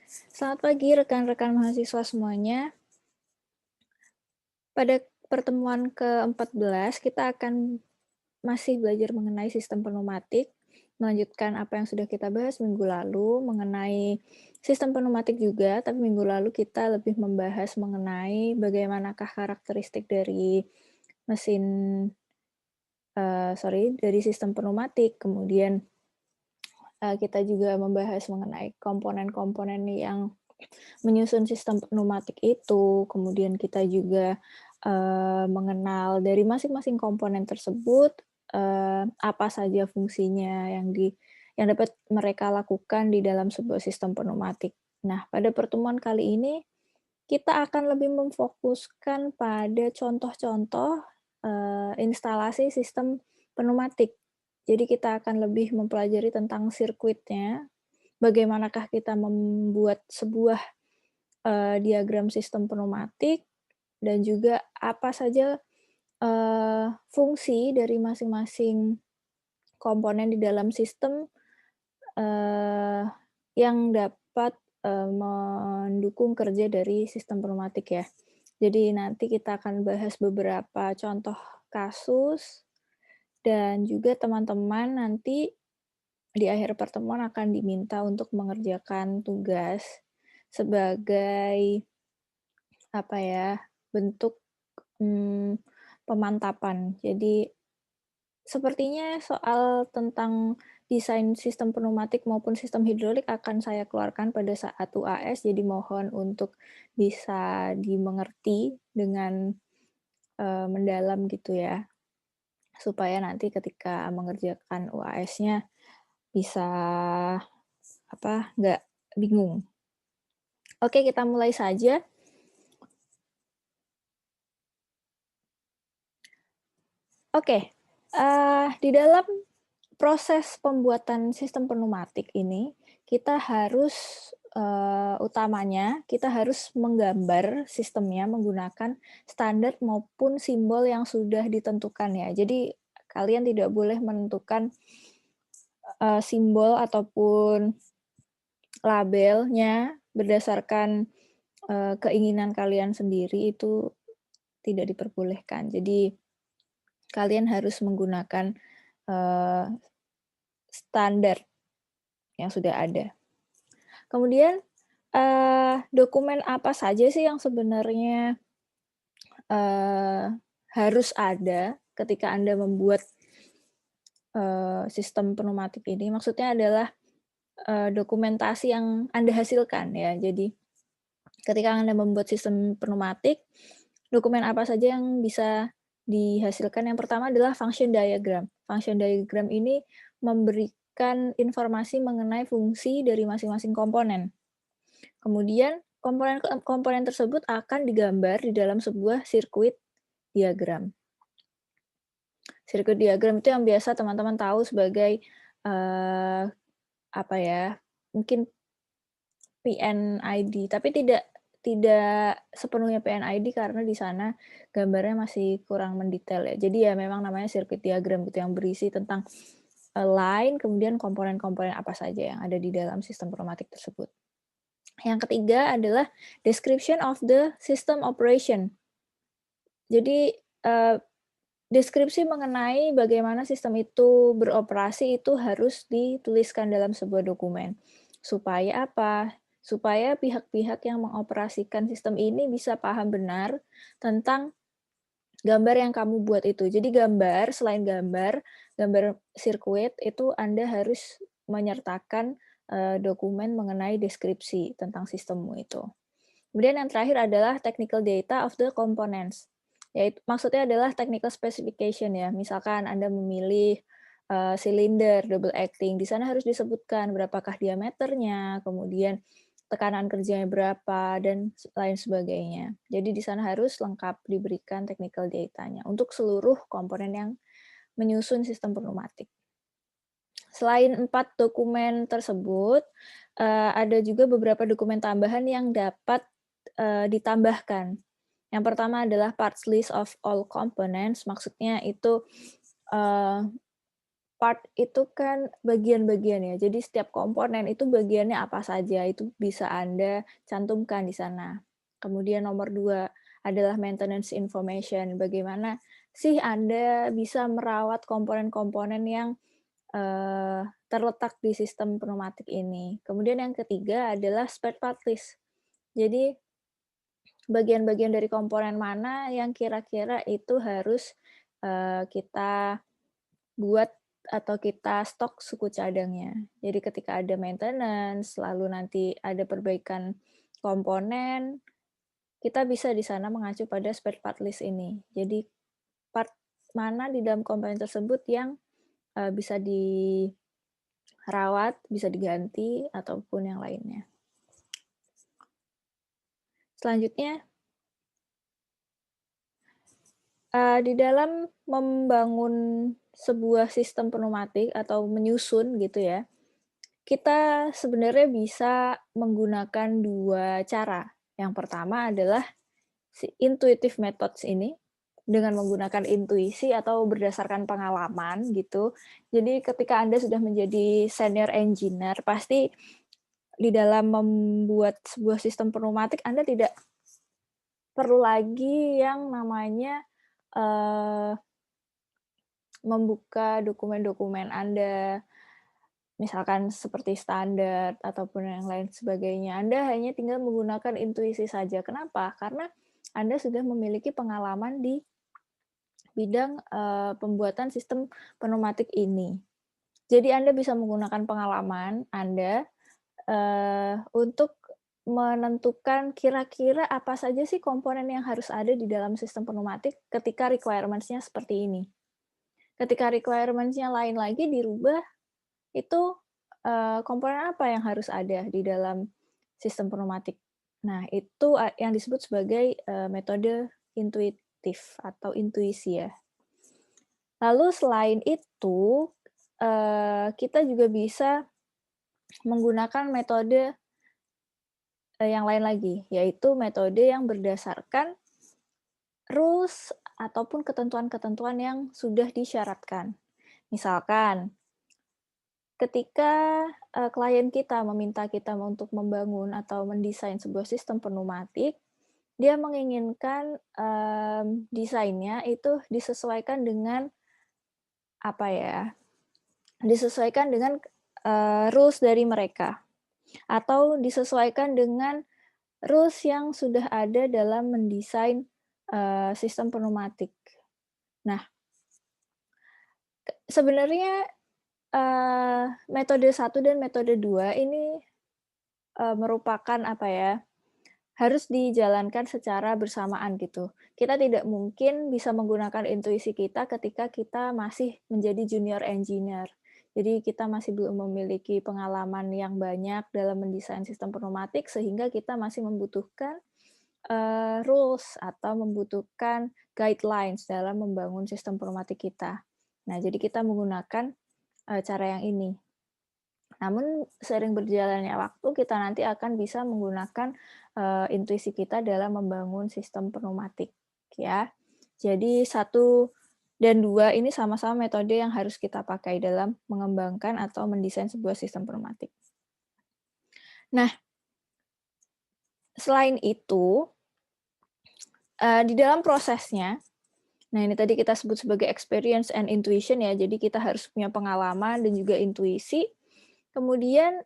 Selamat pagi rekan-rekan mahasiswa semuanya. Pada pertemuan ke-14 kita akan masih belajar mengenai sistem pneumatik, melanjutkan apa yang sudah kita bahas minggu lalu mengenai sistem pneumatik juga, tapi minggu lalu kita lebih membahas mengenai bagaimanakah karakteristik dari mesin dari sistem pneumatik, kemudian kita juga membahas mengenai komponen-komponen yang menyusun sistem pneumatik itu, kemudian kita juga, mengenal dari masing-masing komponen tersebut, apa saja fungsinya yang dapat mereka lakukan di dalam sebuah sistem pneumatik. Nah, pada pertemuan kali ini, kita akan lebih memfokuskan pada contoh-contoh, instalasi sistem pneumatik. Jadi kita akan lebih mempelajari tentang sirkuitnya, bagaimanakah kita membuat sebuah diagram sistem pneumatik, dan juga apa saja, fungsi dari masing-masing komponen di dalam sistem, eee, yang dapat, mendukung kerja dari sistem pneumatik ya. Jadi nanti kita akan bahas beberapa contoh kasus, dan juga teman-teman nanti di akhir pertemuan akan diminta untuk mengerjakan tugas sebagai apa ya, bentuk, mmm, pemantapan. Jadi, sepertinya soal tentang desain sistem pneumatik maupun sistem hidrolik akan saya keluarkan pada saat UAS, jadi mohon untuk bisa dimengerti dengan, mendalam gitu ya, supaya nanti ketika mengerjakan UAS-nya bisa, nggak bingung. Oke, kita mulai saja. Oke, di dalam proses pembuatan sistem pneumatik ini, kita harus, utamanya kita harus menggambar sistemnya menggunakan standar maupun simbol yang sudah ditentukan ya. Jadi kalian tidak boleh menentukan, simbol ataupun labelnya berdasarkan, keinginan kalian sendiri, itu tidak diperbolehkan. Jadi kalian harus menggunakan, eee, standar yang sudah ada. Kemudian, dokumen apa saja sih yang sebenarnya, eee, harus ada ketika Anda membuat, sistem pneumatik ini? Maksudnya adalah, dokumentasi yang Anda hasilkan ya. Jadi, ketika Anda membuat sistem pneumatik, dokumen apa saja yang bisa dihasilkan? Yang pertama adalah function diagram. Function diagram ini memberikan informasi mengenai fungsi dari masing-masing komponen. Kemudian komponen tersebut akan digambar di dalam sebuah sirkuit diagram. Sirkuit diagram itu yang biasa teman-teman tahu sebagai, eee, apa ya, mungkin PNID, tapi tidak tidak sepenuhnya PNID karena di sana gambarnya masih kurang mendetail ya. Jadi ya memang namanya sirkuit diagram gitu yang berisi tentang, line, kemudian komponen-komponen apa saja yang ada di dalam sistem pneumatik tersebut. Yang ketiga adalah description of the system operation. Jadi, deskripsi mengenai bagaimana sistem itu beroperasi itu harus dituliskan dalam sebuah dokumen. Supaya apa? Supaya pihak-pihak yang mengoperasikan sistem ini bisa paham benar tentang gambar yang kamu buat itu. Jadi selain gambar sirkuit itu Anda harus menyertakan, dokumen mengenai deskripsi tentang sistemmu itu. Kemudian yang terakhir adalah technical data of the components, yaitu maksudnya adalah technical specification ya. Misalkan Anda memilih, silinder double acting, di sana harus disebutkan berapakah diameternya, kemudian tekanan kerjanya berapa, dan lain sebagainya. Jadi di sana harus lengkap diberikan technical data-nya untuk seluruh komponen yang menyusun sistem pneumatik. Selain 4 dokumen tersebut, ada juga beberapa dokumen tambahan yang dapat, ditambahkan. Yang pertama adalah parts list of all components, maksudnya itu, eee, part itu kan bagian-bagian ya, jadi setiap komponen itu bagiannya apa saja, itu bisa Anda cantumkan di sana. Kemudian nomor 2 adalah maintenance information, bagaimana sih Anda bisa merawat komponen-komponen yang, terletak di sistem pneumatik ini. Kemudian yang ketiga adalah spare part list. Jadi bagian-bagian dari komponen mana yang kira-kira itu harus, kita buat atau kita stok suku cadangnya. Jadi ketika ada maintenance, lalu nanti ada perbaikan komponen, kita bisa di sana mengacu pada spare part list ini. Jadi part mana di dalam komponen tersebut yang, bisa dirawat, bisa diganti, ataupun yang lainnya. Selanjutnya, di dalam membangun sebuah sistem pneumatik atau menyusun gitu ya, kita sebenarnya bisa menggunakan 2 cara. Yang pertama adalah si intuitive methods ini, dengan menggunakan intuisi atau berdasarkan pengalaman gitu. Jadi ketika Anda sudah menjadi senior engineer, pasti di dalam membuat sebuah sistem pneumatik Anda tidak perlu lagi yang namanya, eee, membuka dokumen-dokumen Anda, misalkan seperti standar ataupun yang lain sebagainya. Anda hanya tinggal menggunakan intuisi saja. Kenapa? Karena Anda sudah memiliki pengalaman di bidang, pembuatan sistem pneumatik ini. Jadi Anda bisa menggunakan pengalaman Anda, untuk menentukan kira-kira apa saja sih komponen yang harus ada di dalam sistem pneumatik ketika requirements-nya seperti ini. Ketika requirements-nya lain lagi dirubah, itu, komponen apa yang harus ada di dalam sistem pneumatik. Nah, itu yang disebut sebagai, metode intuitif atau intuisi ya. Lalu selain itu, kita juga bisa menggunakan metode, yang lain lagi, yaitu metode yang berdasarkan rules ataupun ketentuan-ketentuan yang sudah disyaratkan. Misalkan, ketika, klien kita meminta kita untuk membangun atau mendesain sebuah sistem pneumatik, dia menginginkan, desainnya itu disesuaikan dengan, apa ya, disesuaikan dengan, rules dari mereka, atau disesuaikan dengan rules yang sudah ada dalam mendesain, sistem pneumatik. Nah, sebenarnya, metode satu dan metode 2 ini, merupakan apa ya, harus dijalankan secara bersamaan gitu. Kita tidak mungkin bisa menggunakan intuisi kita ketika kita masih menjadi junior engineer. Jadi kita masih belum memiliki pengalaman yang banyak dalam mendesain sistem pneumatik sehingga kita masih membutuhkan, rules atau membutuhkan guidelines dalam membangun sistem pneumatik kita. Nah, jadi kita menggunakan, cara yang ini. Namun seiring berjalannya waktu kita nanti akan bisa menggunakan, intuisi kita dalam membangun sistem pneumatik ya. Jadi satu dan 2 ini sama-sama metode yang harus kita pakai dalam mengembangkan atau mendesain sebuah sistem pneumatik. Nah, selain itu, di dalam prosesnya, nah ini tadi kita sebut sebagai experience and intuition ya, jadi kita harus punya pengalaman dan juga intuisi. Kemudian,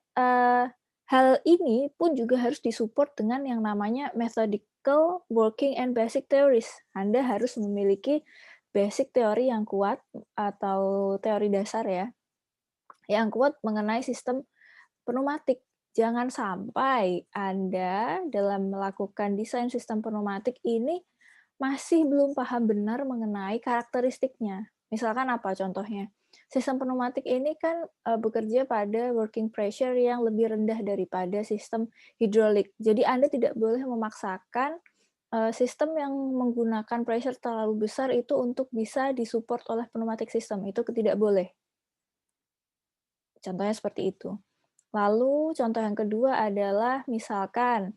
hal ini pun juga harus disupport dengan yang namanya methodical working and basic theories. Anda harus memiliki basic teori yang kuat atau teori dasar ya, yang kuat mengenai sistem pneumatik. Jangan sampai Anda dalam melakukan desain sistem pneumatik ini masih belum paham benar mengenai karakteristiknya. Misalkan apa contohnya? Sistem pneumatik ini kan, bekerja pada working pressure yang lebih rendah daripada sistem hidrolik. Jadi Anda tidak boleh memaksakan, sistem yang menggunakan pressure terlalu besar itu untuk bisa disupport oleh pneumatic system, itu tidak boleh. Contohnya seperti itu. Lalu contoh yang kedua adalah misalkan,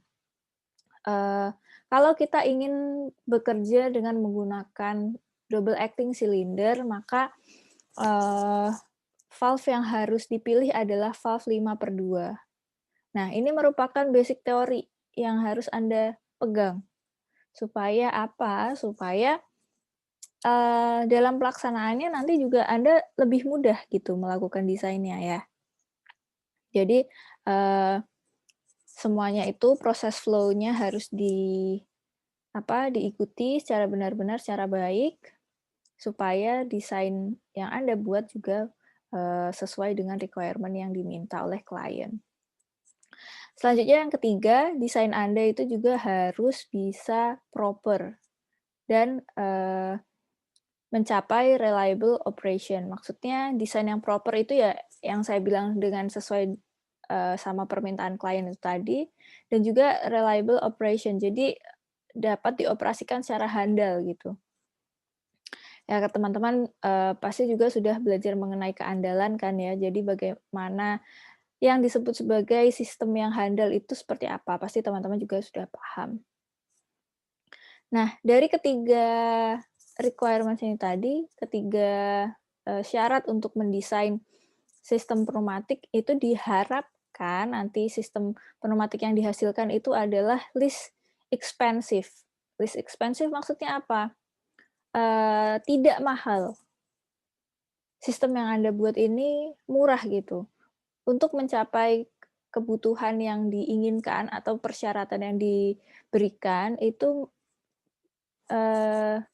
eee, kalau kita ingin bekerja dengan menggunakan double acting cylinder, maka, eee valve yang harus dipilih adalah valve 5/2. Nah, ini merupakan basic teori yang harus Anda pegang. Supaya apa? Supaya, dalam pelaksanaannya nanti juga Anda lebih mudah gitu melakukan desainnya ya. Jadi, eee, semuanya itu proses flow-nya harus diikuti secara benar-benar, secara baik, supaya desain yang Anda buat juga, sesuai dengan requirement yang diminta oleh klien. Selanjutnya yang ketiga, desain Anda itu juga harus bisa proper dan, mencapai reliable operation. Maksudnya desain yang proper itu ya yang saya bilang dengan sesuai, sama permintaan klien itu tadi, dan juga reliable operation. Jadi dapat dioperasikan secara handal gitu. Ya teman-teman, pasti juga sudah belajar mengenai keandalan kan ya. Jadi bagaimana yang disebut sebagai sistem yang handal itu seperti apa, pasti teman-teman juga sudah paham. Nah, dari ketiga requirements ini tadi, ketiga, syarat untuk mendesain sistem pneumatik itu diharapkan nanti sistem pneumatik yang dihasilkan itu adalah least expensive. Least expensive maksudnya apa? Tidak mahal. Sistem yang Anda buat ini murah gitu, untuk mencapai kebutuhan yang diinginkan atau persyaratan yang diberikan itu,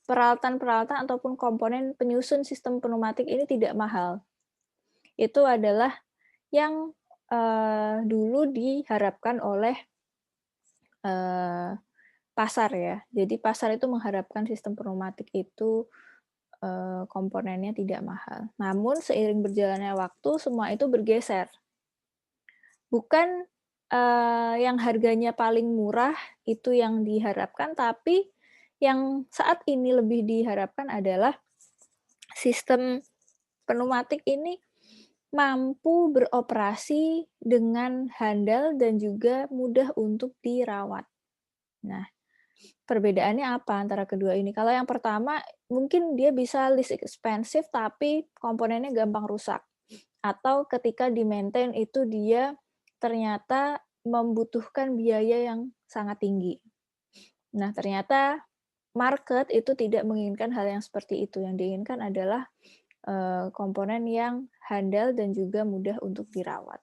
peralatan-peralatan ataupun komponen penyusun sistem pneumatik ini tidak mahal. Itu adalah yang, dulu diharapkan oleh, eee, pasar ya. Jadi pasar itu mengharapkan sistem pneumatik itu, komponennya tidak mahal. Namun seiring berjalannya waktu semua itu bergeser. Bukan, yang harganya paling murah itu yang diharapkan, tapi yang saat ini lebih diharapkan adalah sistem pneumatik ini mampu beroperasi dengan handal dan juga mudah untuk dirawat. Nah, perbedaannya apa antara kedua ini? Kalau yang pertama mungkin dia bisa least expensive tapi komponennya gampang rusak, atau ketika di-maintain itu dia ternyata membutuhkan biaya yang sangat tinggi. Nah, ternyata market itu tidak menginginkan hal yang seperti itu, yang diinginkan adalah, komponen yang handal dan juga mudah untuk dirawat.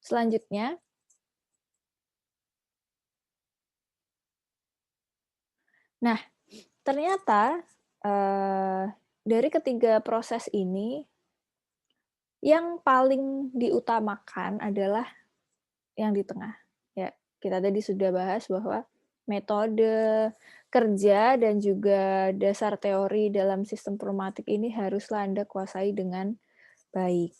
Selanjutnya, nah ternyata, dari ketiga proses ini, yang paling diutamakan adalah yang di tengah. Ya, kita tadi sudah bahas bahwa metode kerja dan juga dasar teori dalam sistem pneumatik ini haruslah Anda kuasai dengan baik.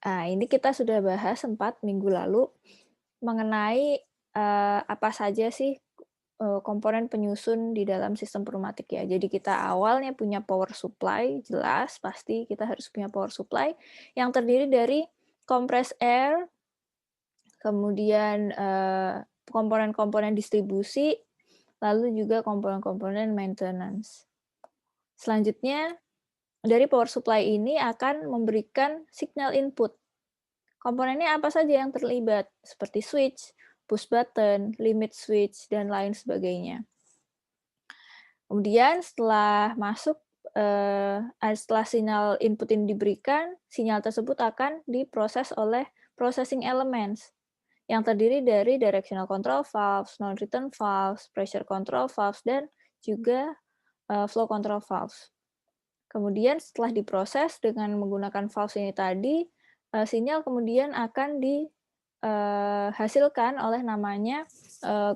Nah, ini kita sudah bahas sempat minggu lalu mengenai, apa saja sih, komponen penyusun di dalam sistem pneumatik ya. Jadi kita awalnya punya power supply, jelas pasti kita harus punya power supply yang terdiri dari compressed air, kemudian, komponen-komponen distribusi, lalu juga komponen-komponen maintenance. Selanjutnya, dari power supply ini akan memberikan signal input. Komponennya apa saja yang terlibat, seperti switch, push button, limit switch, dan lain sebagainya. Kemudian setelah sinyal input ini diberikan, sinyal tersebut akan diproses oleh processing elements yang terdiri dari directional control valves, non-return valves, pressure control valves, dan juga, flow control valves. Kemudian setelah diproses dengan menggunakan valves ini tadi, sinyal kemudian akan dihasilkan oleh namanya,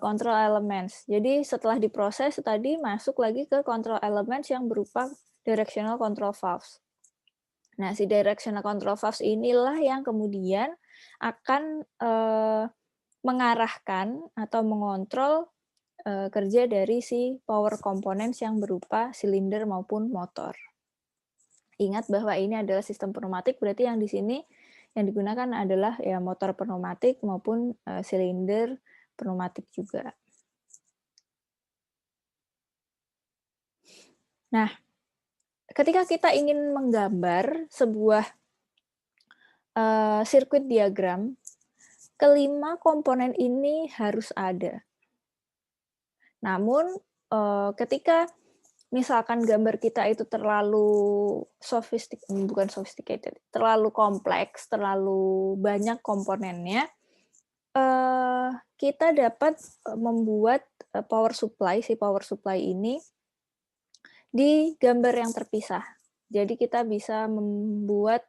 control elements. Jadi setelah diproses tadi masuk lagi ke control elements yang berupa directional control valves. Nah, si directional control valves inilah yang kemudian akan, mengarahkan atau mengontrol, kerja dari si power components yang berupa silinder maupun motor. Ingat bahwa ini adalah sistem pneumatik, berarti yang di sini yang digunakan adalah ya motor pneumatik maupun, silinder pneumatik juga. Nah, ketika kita ingin menggambar sebuah, sirkuit diagram, kelima komponen ini harus ada. Namun, ketika misalkan gambar kita itu terlalu bukan sophisticated, terlalu kompleks, terlalu banyak komponennya, kita dapat, membuat, power supply ini di gambar yang terpisah. Jadi kita bisa membuat,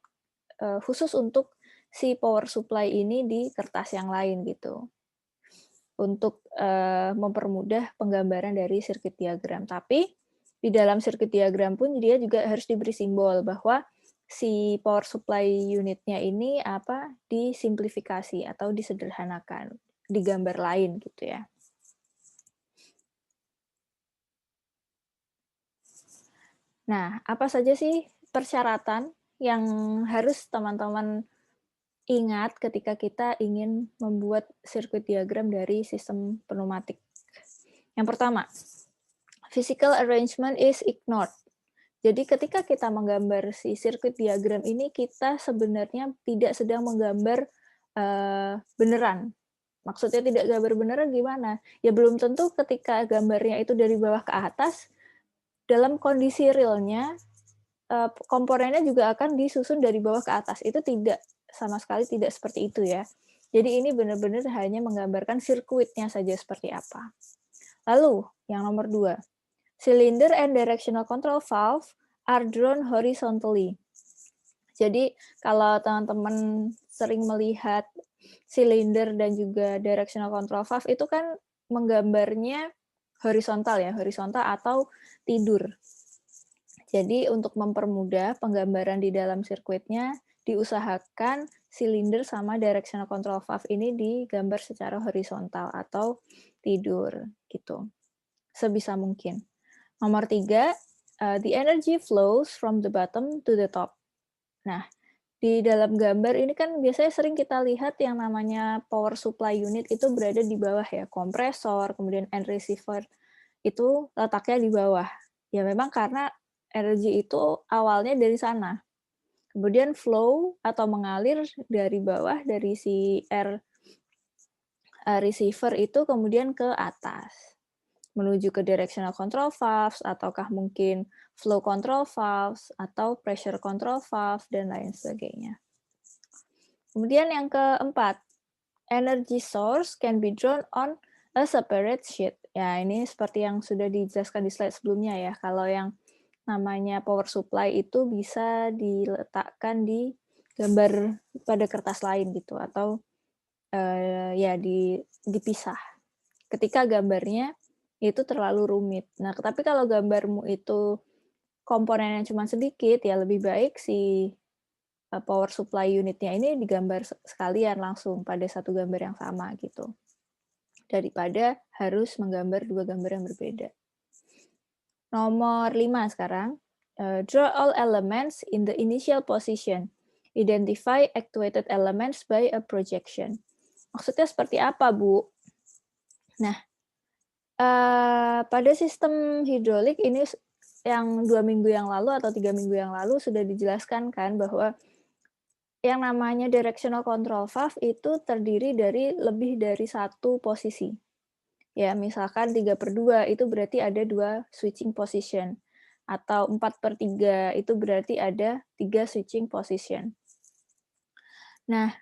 khusus untuk si power supply ini di kertas yang lain gitu, untuk, mempermudah penggambaran dari sirkuit diagram. Tapi, di dalam sirkuit diagram pun dia juga harus diberi simbol bahwa si power supply unit-nya ini disimplifikasi atau disederhanakan, di gambar lain gitu ya. Nah, apa saja sih persyaratan yang harus teman-teman ingat ketika kita ingin membuat sirkuit diagram dari sistem pneumatik? Yang pertama, physical arrangement is ignored. Jadi ketika kita menggambar si sirkuit diagram ini, kita sebenarnya tidak sedang menggambar, beneran. Maksudnya tidak gambar beneran gimana? Ya belum tentu ketika gambarnya itu dari bawah ke atas, dalam kondisi realnya, komponennya juga akan disusun dari bawah ke atas. Itu tidak, sama sekali tidak seperti itu ya. Jadi ini benar-benar hanya menggambarkan sirkuitnya saja seperti apa. Lalu yang nomor 2, cylinder and directional control valve are drawn horizontally. Jadi kalau teman-teman sering melihat silinder dan juga directional control valve itu kan menggambarnya horizontal ya, horizontal atau tidur. Jadi untuk mempermudah penggambaran di dalam sirkuitnya, diusahakan silinder sama directional control valve ini digambar secara horizontal atau tidur gitu, sebisa mungkin. Nomor 3, the energy flows from the bottom to the top. Nah, di dalam gambar ini kan biasanya sering kita lihat yang namanya power supply unit itu berada di bawah ya, kompresor, kemudian end receiver itu letaknya di bawah. Ya memang karena energi itu awalnya dari sana. Kemudian flow atau mengalir dari bawah dari si air receiver itu kemudian ke atas, menuju ke directional control valves, ataukah mungkin flow control valves, atau pressure control valve, dan lain sebagainya. Kemudian yang keempat, energy source can be drawn on a separate sheet. Ya, ini seperti yang sudah dijelaskan di slide sebelumnya ya. Kalau yang namanya power supply itu bisa diletakkan di gambar pada kertas lain gitu, atau ya dipisah. Ketika gambarnya itu terlalu rumit. Nah, tapi kalau gambarmu itu komponennya cuma sedikit, ya lebih baik si power supply unitnya ini digambar sekalian langsung pada satu gambar yang sama gitu. Daripada harus menggambar dua gambar yang berbeda. Nomor 5 sekarang. Draw all elements in the initial position. Identify actuated elements by a projection. Maksudnya seperti apa, Bu? Nah, pada sistem hidrolik ini yang 2 minggu yang lalu atau 3 minggu yang lalu sudah dijelaskan kan bahwa yang namanya directional control valve itu terdiri dari lebih dari satu posisi. Ya, misalkan 3/2 itu berarti ada 2 switching position, atau 4/3 itu berarti ada 3 switching position. Nah,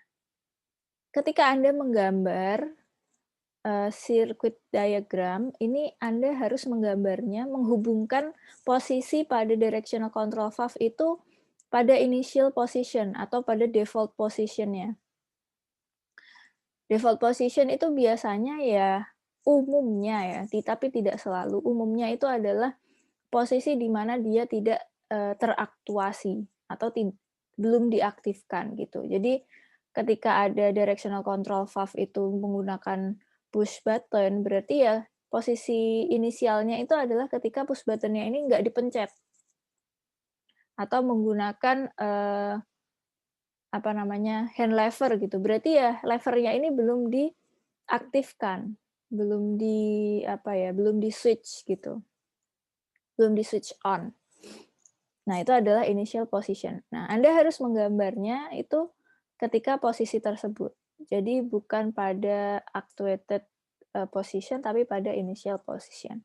ketika Anda menggambar, sirkuit diagram, ini Anda harus menggambarnya menghubungkan posisi pada directional control valve itu pada initial position atau pada default position-nya. Default position itu biasanya ya umumnya ya, tapi tidak selalu, umumnya itu adalah posisi di mana dia tidak, teraktuasi atau belum diaktifkan gitu. Jadi ketika ada directional control valve itu menggunakan push button, berarti ya posisi inisialnya itu adalah ketika push button-nya ini nggak dipencet atau menggunakan, hand lever gitu. Berarti ya levernya ini belum diaktifkan, belum di-switch gitu. belum di-switch on. Nah, itu adalah initial position. Nah, Anda harus menggambarnya itu ketika posisi tersebut. Jadi bukan pada actuated, position, tapi pada initial position.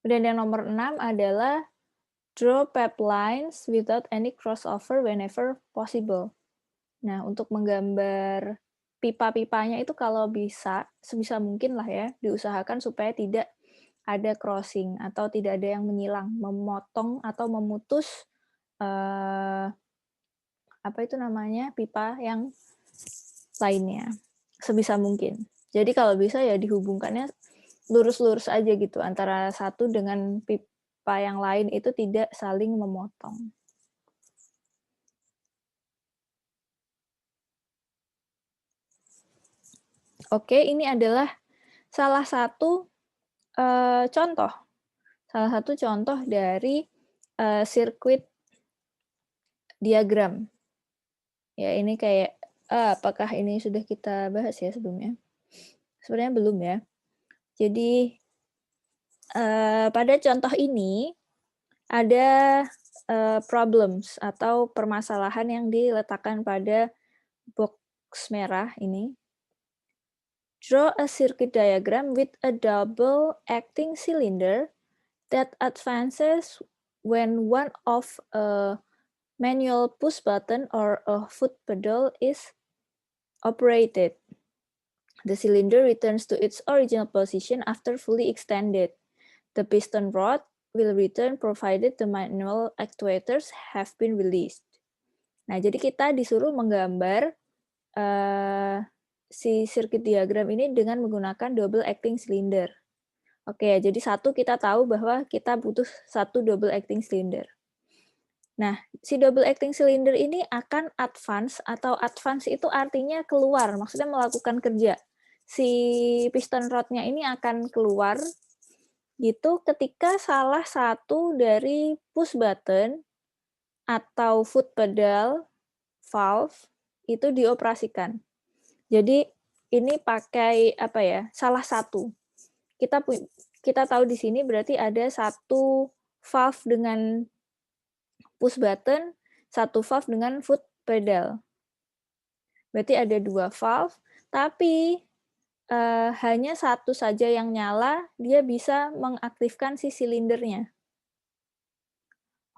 Kemudian yang nomor 6 adalah draw pipelines without any crossover whenever possible. Nah, untuk menggambar pipa-pipanya itu kalau bisa, sebisa mungkin lah ya, diusahakan supaya tidak ada crossing atau tidak ada yang menyilang, memotong atau memutus, eee, apa itu namanya, pipa yang lainnya, sebisa mungkin. Jadi kalau bisa ya dihubungkannya lurus-lurus aja gitu, antara satu dengan pipa yang lain itu tidak saling memotong. Oke, ini adalah salah satu, contoh salah satu contoh dari, sirkuit diagram. Ya ini kayak apakah ini sudah kita bahas ya sebelumnya? Sebenarnya belum ya. Jadi, pada contoh ini ada, problems atau permasalahan yang diletakkan pada box merah ini. Draw a circuit diagram with a double acting cylinder that advances when one of a manual push button or a foot pedal is operated. The cylinder returns to its original position after fully extended. The piston rod will return provided the manual actuators have been released. Nah, jadi kita disuruh menggambar si circuit diagram ini dengan menggunakan double acting cylinder. Oke, jadi satu kita tahu bahwa kita butuh satu double acting cylinder. Nah, si double acting cylinder ini akan advance atau advance itu artinya keluar, maksudnya melakukan kerja. Si piston rodnya ini akan keluar gitu ketika salah satu dari push button atau foot pedal valve itu dioperasikan. Jadi ini pakai apa ya? Salah satu. Kita tahu di sini berarti ada satu valve dengan push button, satu valve dengan foot pedal. Berarti ada 2 valve, tapi, hanya satu saja yang nyala, dia bisa mengaktifkan si silindernya.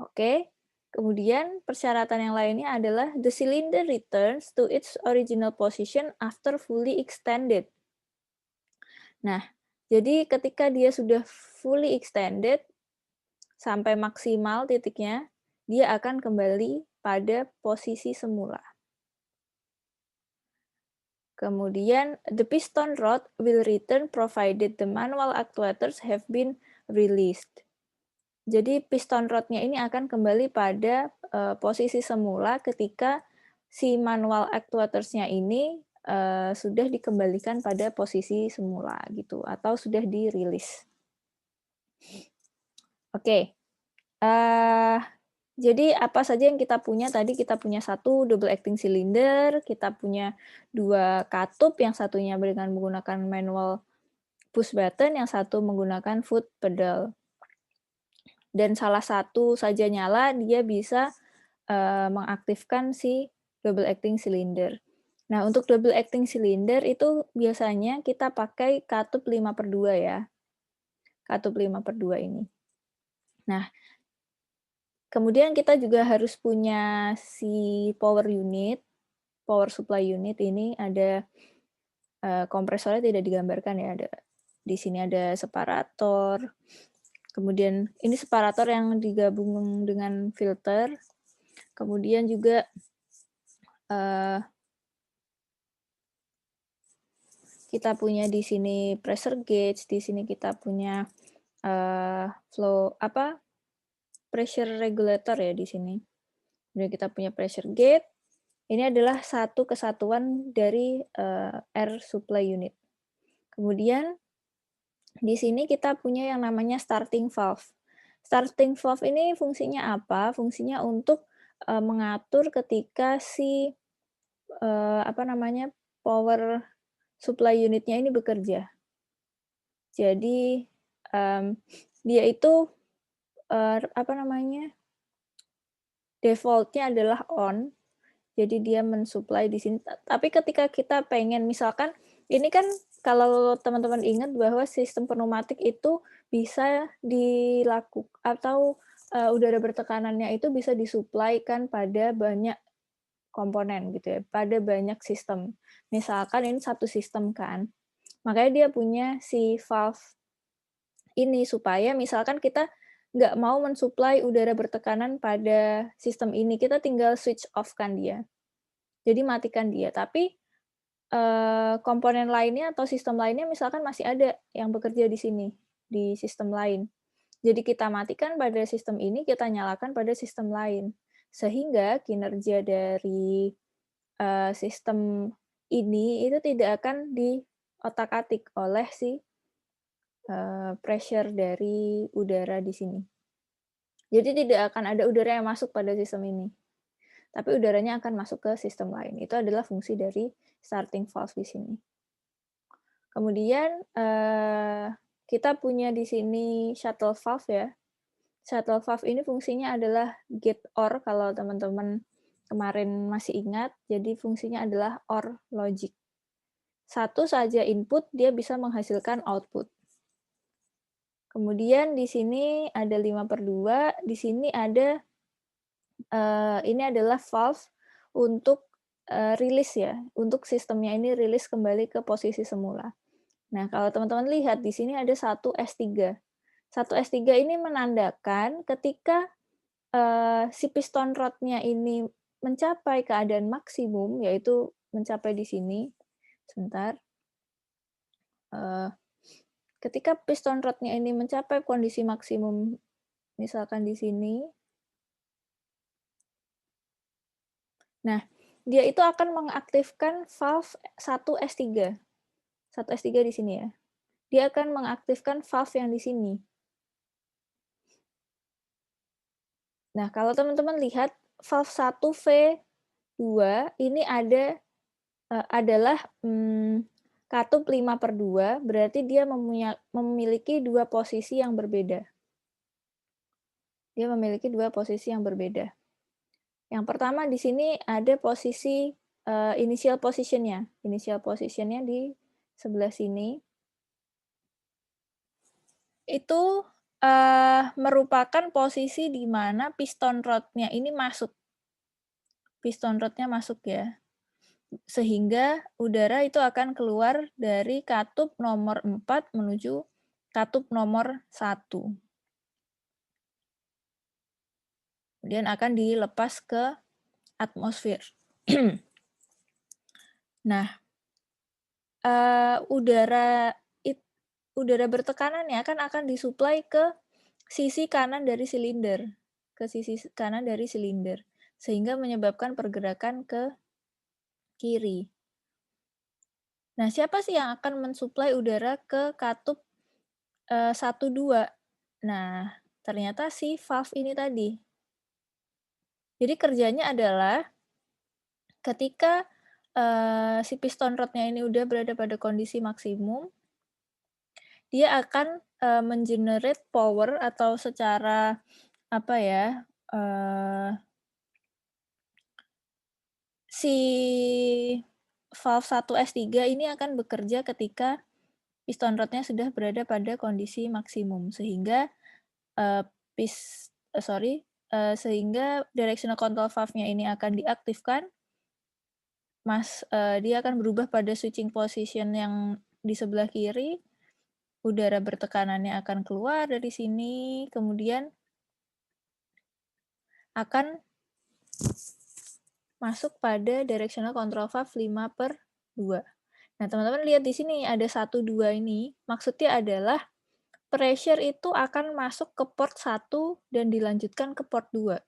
Oke, kemudian persyaratan yang lainnya adalah the cylinder returns to its original position after fully extended. Nah, jadi ketika dia sudah fully extended, sampai maksimal titiknya, dia akan kembali pada posisi semula. Kemudian, the piston rod will return provided the manual actuators have been released. Jadi piston rodnya ini akan kembali pada posisi semula ketika si manual actuators-nya ini sudah dikembalikan pada posisi semula gitu atau sudah dirilis. Oke. Jadi apa saja yang kita punya tadi, kita punya satu double acting cylinder, kita punya 2 katup, yang satunya dengan menggunakan manual push button, yang satu menggunakan foot pedal. Dan salah satu saja nyala, dia bisa, mengaktifkan si double acting cylinder. Nah, untuk double acting cylinder itu biasanya kita pakai katup 5/2 ya, katup 5/2 ini. Nah, kemudian kita juga harus punya si power unit, power supply unit ini ada, kompresornya tidak digambarkan ya, ada di sini ada separator, kemudian ini separator yang digabung dengan filter, kemudian juga, eee, kita punya di sini pressure gauge, di sini kita punya, pressure regulator ya di sini. Kemudian kita punya pressure gauge. Ini adalah satu kesatuan dari, air supply unit. Kemudian di sini kita punya yang namanya starting valve. Starting valve ini fungsinya apa? Fungsinya untuk, mengatur ketika si, power supply unitnya ini bekerja. Jadi, dia itu apa namanya, default-nya adalah on, jadi dia mensuplai di sini. Tapi ketika kita pengen misalkan ini kan kalau teman-teman ingat bahwa sistem pneumatik itu bisa atau, udara bertekanannya itu bisa disuplaikan pada banyak komponen gitu ya, pada banyak sistem. Misalkan ini satu sistem kan, makanya dia punya si valve ini supaya misalkan kita nggak mau mensuplai udara bertekanan pada sistem ini, kita tinggal switch off kan dia. Jadi matikan dia, tapi, komponen lainnya atau sistem lainnya misalkan masih ada yang bekerja di sini, di sistem lain. Jadi kita matikan pada sistem ini, kita nyalakan pada sistem lain. Sehingga kinerja dari, sistem ini itu tidak akan diotak-atik oleh si, pressure dari udara di sini. Jadi tidak akan ada udara yang masuk pada sistem ini, tapi udaranya akan masuk ke sistem lain. Itu adalah fungsi dari starting valve di sini. Kemudian, kita punya di sini shuttle valve ya. Shuttle valve ini fungsinya adalah gate OR kalau teman-teman kemarin masih ingat, jadi fungsinya adalah OR logic. Satu saja input, dia bisa menghasilkan output. Kemudian di sini ada 5/2, di sini ada, ini adalah valve untuk, rilis ya, untuk sistemnya ini rilis kembali ke posisi semula. Nah, kalau teman-teman lihat di sini ada satu S3. Satu S3 ini menandakan ketika, si piston rod-nya ini mencapai keadaan maksimum, yaitu mencapai di sini, sebentar, eee, ketika piston rod-nya ini mencapai kondisi maksimum, misalkan di sini, nah, dia itu akan mengaktifkan valve 1 S3. 1 S3 di sini ya. Dia akan mengaktifkan valve yang di sini. Nah, kalau teman-teman lihat valve 1V2 ini adalah, katup 5/2, berarti dia memiliki 2 posisi yang berbeda. Dia memiliki 2 posisi yang berbeda. Yang pertama di sini ada posisi, initial position-nya. Initial position-nya di sebelah sini. Itu, merupakan posisi di mana piston rod-nya ini masuk. Piston rod-nya masuk ya. Sehingga udara itu akan keluar dari katup nomor 4 menuju katup nomor 1. Kemudian akan dilepas ke atmosfer. Nah, udara udara bertekanannya kan akan disuplai ke sisi kanan dari silinder, ke sisi kanan dari silinder, sehingga menyebabkan pergerakan ke kiri. Nah, siapa sih yang akan mensuplai udara ke katup, 1, 2? Nah, ternyata si valve ini tadi. Jadi kerjanya adalah ketika, si piston rod-nya ini udah berada pada kondisi maksimum, dia akan, men-generate power atau secara apa ya, eee, si valve 1 S3 ini akan bekerja ketika piston rod-nya sudah berada pada kondisi maksimum sehingga, eee, pis sorry, sehingga directional control valve-nya ini akan diaktifkan, dia akan berubah pada switching position yang di sebelah kiri, udara bertekanannya akan keluar dari sini, kemudian akan masuk pada directional control valve 5/2. Nah, teman-teman lihat di sini ada 1, 2 ini, maksudnya adalah pressure itu akan masuk ke port 1 dan dilanjutkan ke port 2.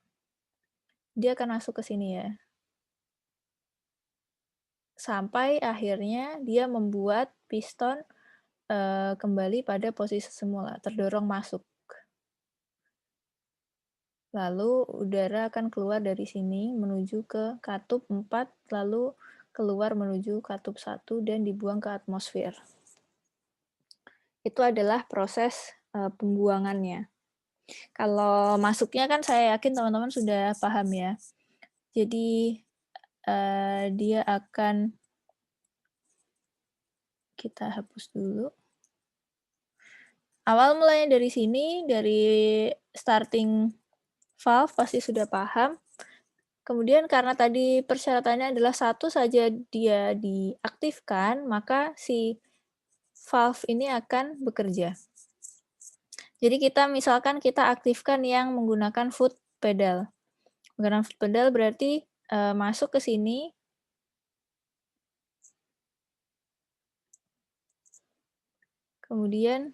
Dia akan masuk ke sini ya. Sampai akhirnya dia membuat piston, kembali pada posisi semula, terdorong masuk. Lalu udara akan keluar dari sini menuju ke katup 4, lalu keluar menuju katup 1 dan dibuang ke atmosfer. Itu adalah proses, pembuangannya. Kalau masuknya kan saya yakin teman-teman sudah paham ya. Jadi, dia akan kita hapus dulu. Awal mulanya dari sini, dari starting valve pasti sudah paham. Kemudian karena tadi persyaratannya adalah satu saja dia diaktifkan, maka si valve ini akan bekerja. Jadi misalkan kita aktifkan yang menggunakan foot pedal. Menggunakan foot pedal berarti, masuk ke sini. Kemudian,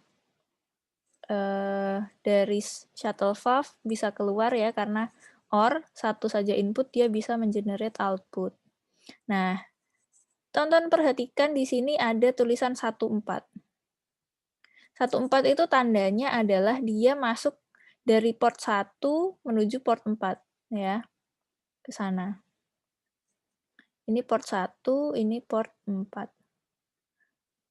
dari shuttle valve bisa keluar ya, karena OR, satu saja input dia bisa men-generate output. Nah, tonton perhatikan di sini ada tulisan 14. 14 itu tandanya adalah dia masuk dari port 1 menuju port 4 ya, ke sana. Ini port 1, ini port 4.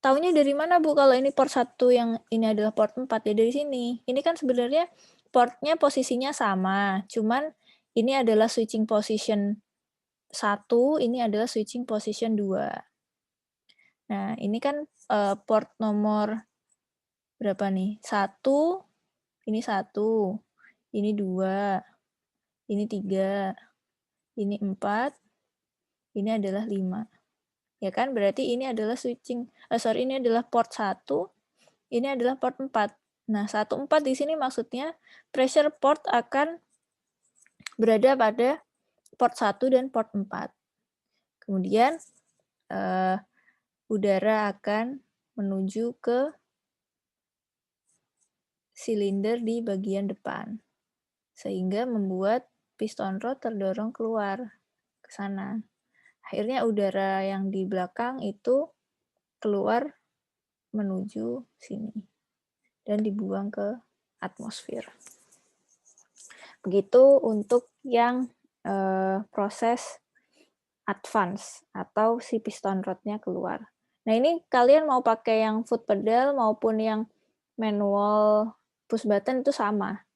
Taunya dari mana, Bu, kalau ini port 1 yang ini adalah port 4? Ya dari sini. Ini kan sebenarnya portnya posisinya sama, cuman ini adalah switching position 1, ini adalah switching position 2. Nah, ini kan, port nomor berapa nih? 1, ini 1, ini 2, ini 3, ini 4, ini adalah 5. Ya kan, berarti ini adalah ini adalah port 1, ini adalah port 4. Nah, 14 di sini maksudnya pressure port akan berada pada port 1 dan port 4. Kemudian, udara akan menuju ke silinder di bagian depan, sehingga membuat piston rod terdorong keluar ke sana. Akhirnya udara yang di belakang itu keluar menuju sini dan dibuang ke atmosfer. Begitu untuk yang proses advance atau si piston rodnya keluar. Nah, ini kalian mau pakai yang foot pedal maupun yang manual push button itu sama.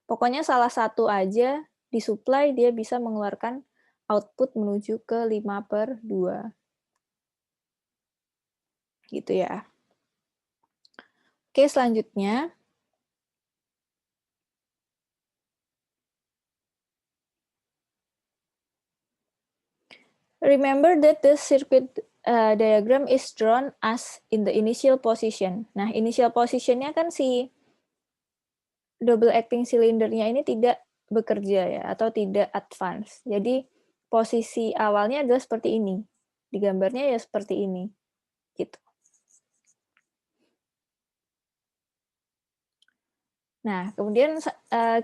Pokoknya salah satu aja disuplai dia bisa mengeluarkan output menuju ke 5/2. Gitu ya. Oke, selanjutnya. Remember that the circuit diagram is drawn as in the initial position. Nah, initial positionnya kan si double acting silindernya ini tidak bekerja ya, atau tidak advance. Jadi, posisi awalnya adalah seperti ini. Di gambarnya ya seperti ini. Gitu. Nah, kemudian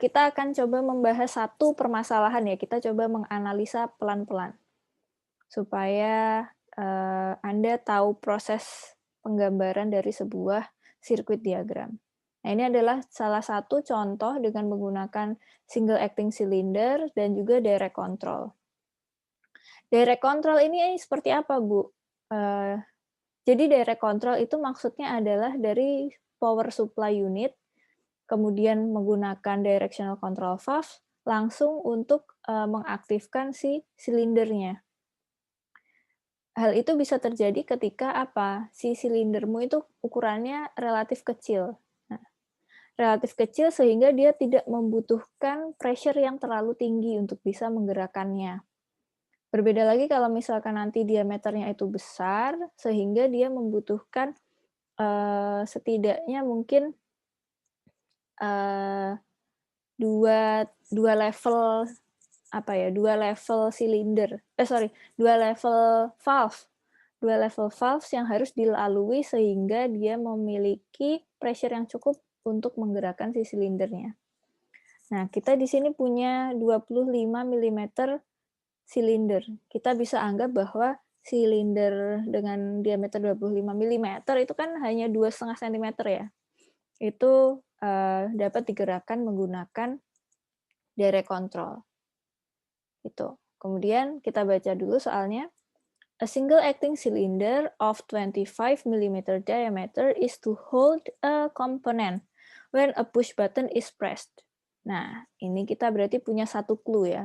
kita akan coba membahas satu permasalahan ya. Kita coba menganalisa pelan-pelan. Supaya Anda tahu proses penggambaran dari sebuah sirkuit diagram. Nah, ini adalah salah satu contoh dengan menggunakan single acting cylinder dan juga direct control. Direct control ini seperti apa, Bu? Jadi direct control itu maksudnya adalah dari power supply unit, kemudian menggunakan directional control valve, langsung untuk mengaktifkan si silindernya. Hal itu bisa terjadi ketika apa? Si silindermu itu ukurannya relatif kecil. Nah, relatif kecil sehingga dia tidak membutuhkan pressure yang terlalu tinggi untuk bisa menggerakkannya. Berbeda lagi kalau misalkan nanti diameternya itu besar, sehingga dia membutuhkan setidaknya mungkin dua level silinder, dua level valve. Dua level valves yang harus dilalui sehingga dia memiliki pressure yang cukup untuk menggerakkan si silindernya. Nah, kita di sini punya 25 mm silinder. Kita bisa anggap bahwa silinder dengan diameter 25 mm itu kan hanya 2,5 cm ya. Itu dapat digerakkan menggunakan direct control. Itu. Kemudian kita baca dulu soalnya. A single acting cylinder of 25 mm diameter is to hold a component when a push button is pressed. Nah, ini kita berarti punya satu clue ya.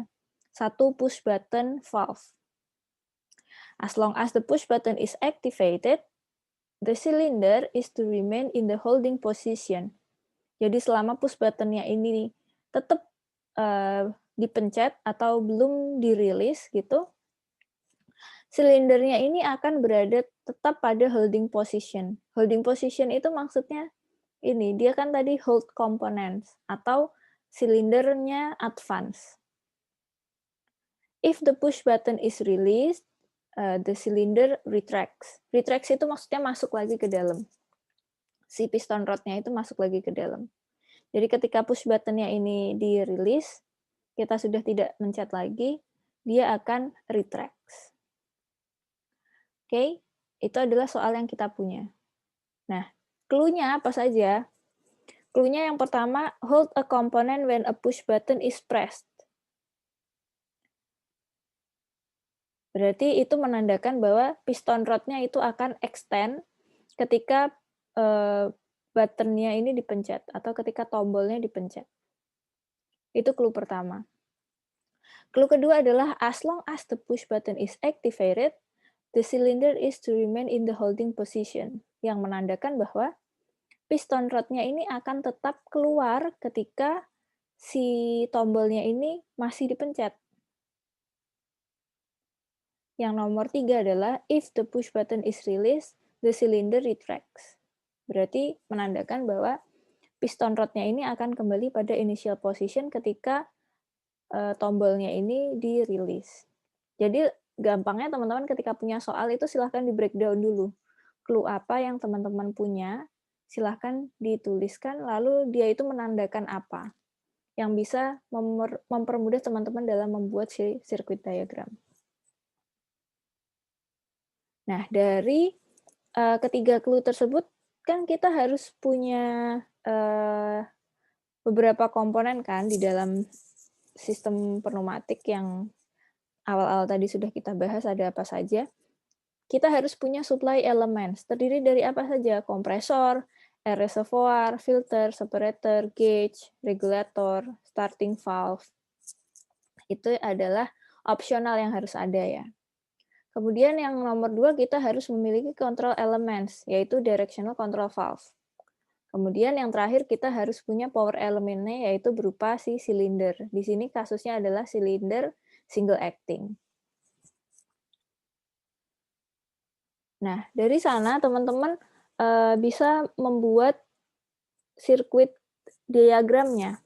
Satu push button valve. As long as the push button is activated, the cylinder is to remain in the holding position. Jadi selama push buttonnya ini tetap dipencet atau belum dirilis gitu, silindernya ini akan berada tetap pada holding position. Holding position itu maksudnya ini, dia kan tadi hold components atau silindernya advance. If the push button is released, the cylinder retracts. Retracts itu maksudnya masuk lagi ke dalam. Si piston rodnya itu masuk lagi ke dalam. Jadi ketika push buttonnya ini dirilis, kita sudah tidak mencet lagi, dia akan retracts. Oke, itu adalah soal yang kita punya. Nah, clue-nya apa saja? Clue-nya yang pertama, hold a component when a push button is pressed. Berarti itu menandakan bahwa piston rodnya itu akan extend ketika buttonnya ini dipencet atau ketika tombolnya dipencet. Itu clue pertama. Clue kedua adalah as long as the push button is activated, the cylinder is to remain in the holding position, yang menandakan bahwa piston rodnya ini akan tetap keluar ketika si tombolnya ini masih dipencet. Yang nomor 3 adalah if the push button is released, the cylinder retracts. Berarti menandakan bahwa piston rodnya ini akan kembali pada initial position ketika tombolnya ini dirilis. Jadi gampangnya teman-teman ketika punya soal itu silahkan di breakdown dulu. Clue apa yang teman-teman punya, silahkan dituliskan, lalu dia itu menandakan apa yang bisa mempermudah teman-teman dalam membuat circuit diagram. Nah, dari ketiga clue tersebut, kan kita harus punya beberapa komponen kan di dalam sistem pneumatik yang awal-awal tadi sudah kita bahas ada apa saja. Kita harus punya supply elements, terdiri dari apa saja? Kompresor, air reservoir, filter, separator, gauge, regulator, starting valve. Itu adalah opsional yang harus ada ya. Kemudian yang nomor 2 kita harus memiliki control elements, yaitu directional control valve. Kemudian yang terakhir kita harus punya power elementnya, yaitu berupa si silinder. Di sini kasusnya adalah silinder single acting. Nah, dari sana teman-teman bisa membuat sirkuit diagramnya.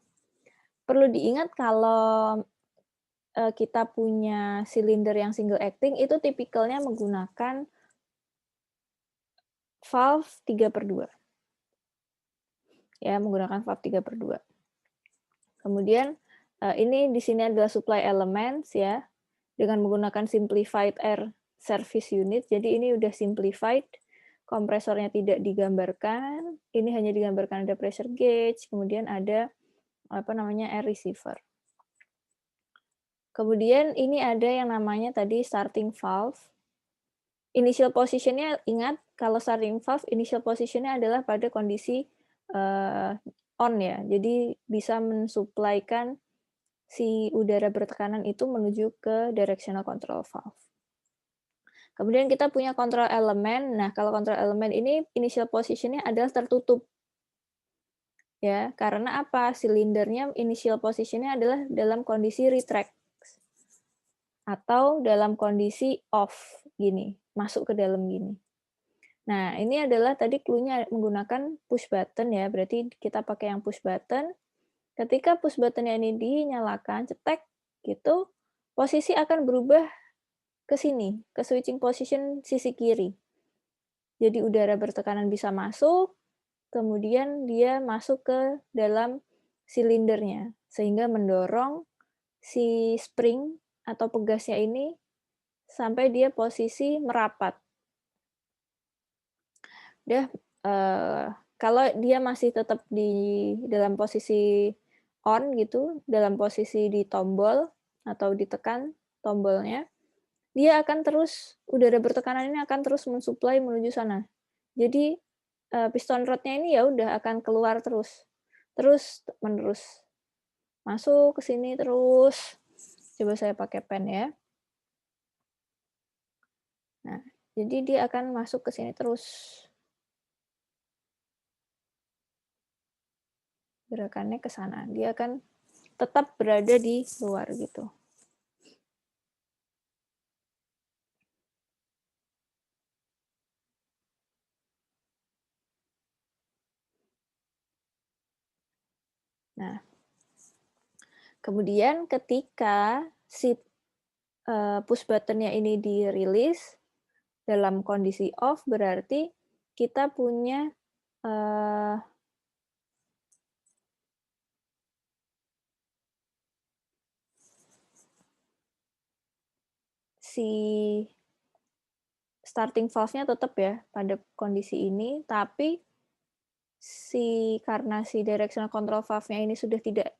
Perlu diingat kalau kita punya silinder yang single acting, itu tipikalnya menggunakan valve 3/2. Ya, menggunakan valve 3/2. Kemudian ini di sini adalah supply elements ya, dengan menggunakan simplified air service unit. Jadi ini udah simplified, kompresornya tidak digambarkan, ini hanya digambarkan ada pressure gauge, kemudian ada air receiver. Kemudian ini ada yang namanya tadi starting valve. Initial position-nya ingat kalau starting valve initial position-nya adalah pada kondisi on ya. Jadi bisa mensuplaikan si udara bertekanan itu menuju ke directional control valve. Kemudian kita punya control element. Nah, kalau control element ini initial position-nya adalah tertutup. Ya, karena apa? Silindernya initial position-nya adalah dalam kondisi retract atau dalam kondisi off gini, masuk ke dalam gini. Nah, ini adalah tadi clue-nya menggunakan push button ya, berarti kita pakai yang push button. Ketika push button-nya ini dinyalakan, cetek gitu, posisi akan berubah ke sini, ke switching position sisi kiri. Jadi udara bertekanan bisa masuk, kemudian dia masuk ke dalam silindernya, sehingga mendorong si spring atau pegasnya ini sampai dia posisi merapat. Kalau dia masih tetap di dalam posisi on gitu, dalam posisi di tombol atau ditekan tombolnya, dia akan terus udara bertekanan ini akan terus mensuplai menuju sana. Jadi piston rodnya ini ya udah akan keluar terus. terus menerus masuk ke sini terus. Coba saya pakai pen ya. Nah, jadi dia akan masuk ke sini terus. Gerakannya ke sana. Dia akan tetap berada di luar gitu. Nah, kemudian ketika si push button-nya ini dirilis dalam kondisi off, berarti kita punya si starting valve-nya tetap ya pada kondisi ini, tapi karena si directional control valve-nya ini sudah tidak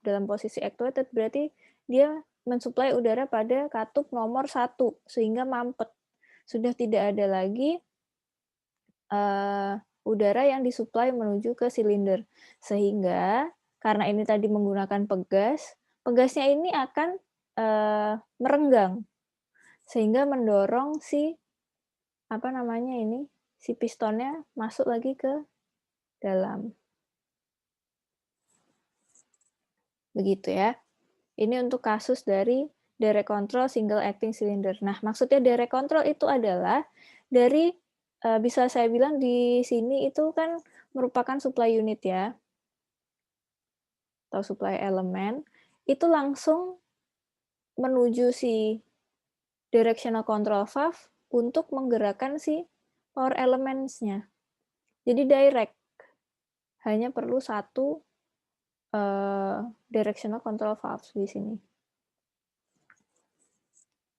dalam posisi actuated, berarti dia mensuplai udara pada katup nomor 1 sehingga mampet. Sudah tidak ada lagi udara yang disuplai menuju ke silinder. Sehingga karena ini tadi menggunakan pegas, pegasnya ini akan merenggang sehingga mendorong si si pistonnya masuk lagi ke dalam. Begitu ya. Ini untuk kasus dari direct control single acting cylinder. Nah, maksudnya direct control itu adalah dari bisa saya bilang di sini itu kan merupakan supply unit ya, atau supply elemen, itu langsung menuju si directional control valve untuk menggerakkan si power elements-nya. Jadi direct, hanya perlu satu directional control valve di sini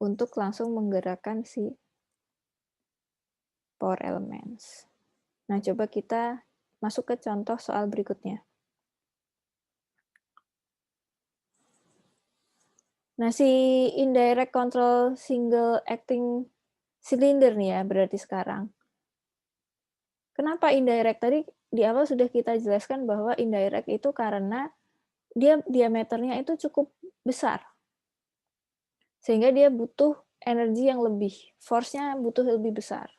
untuk langsung menggerakkan si power elements. Nah, coba kita masuk ke contoh soal berikutnya. Nah, si indirect control single acting cylinder nih ya, berarti sekarang. Kenapa indirect? Tadi di awal sudah kita jelaskan bahwa indirect itu karena dia diameternya itu cukup besar. Sehingga dia butuh energi yang lebih, force-nya butuh lebih besar.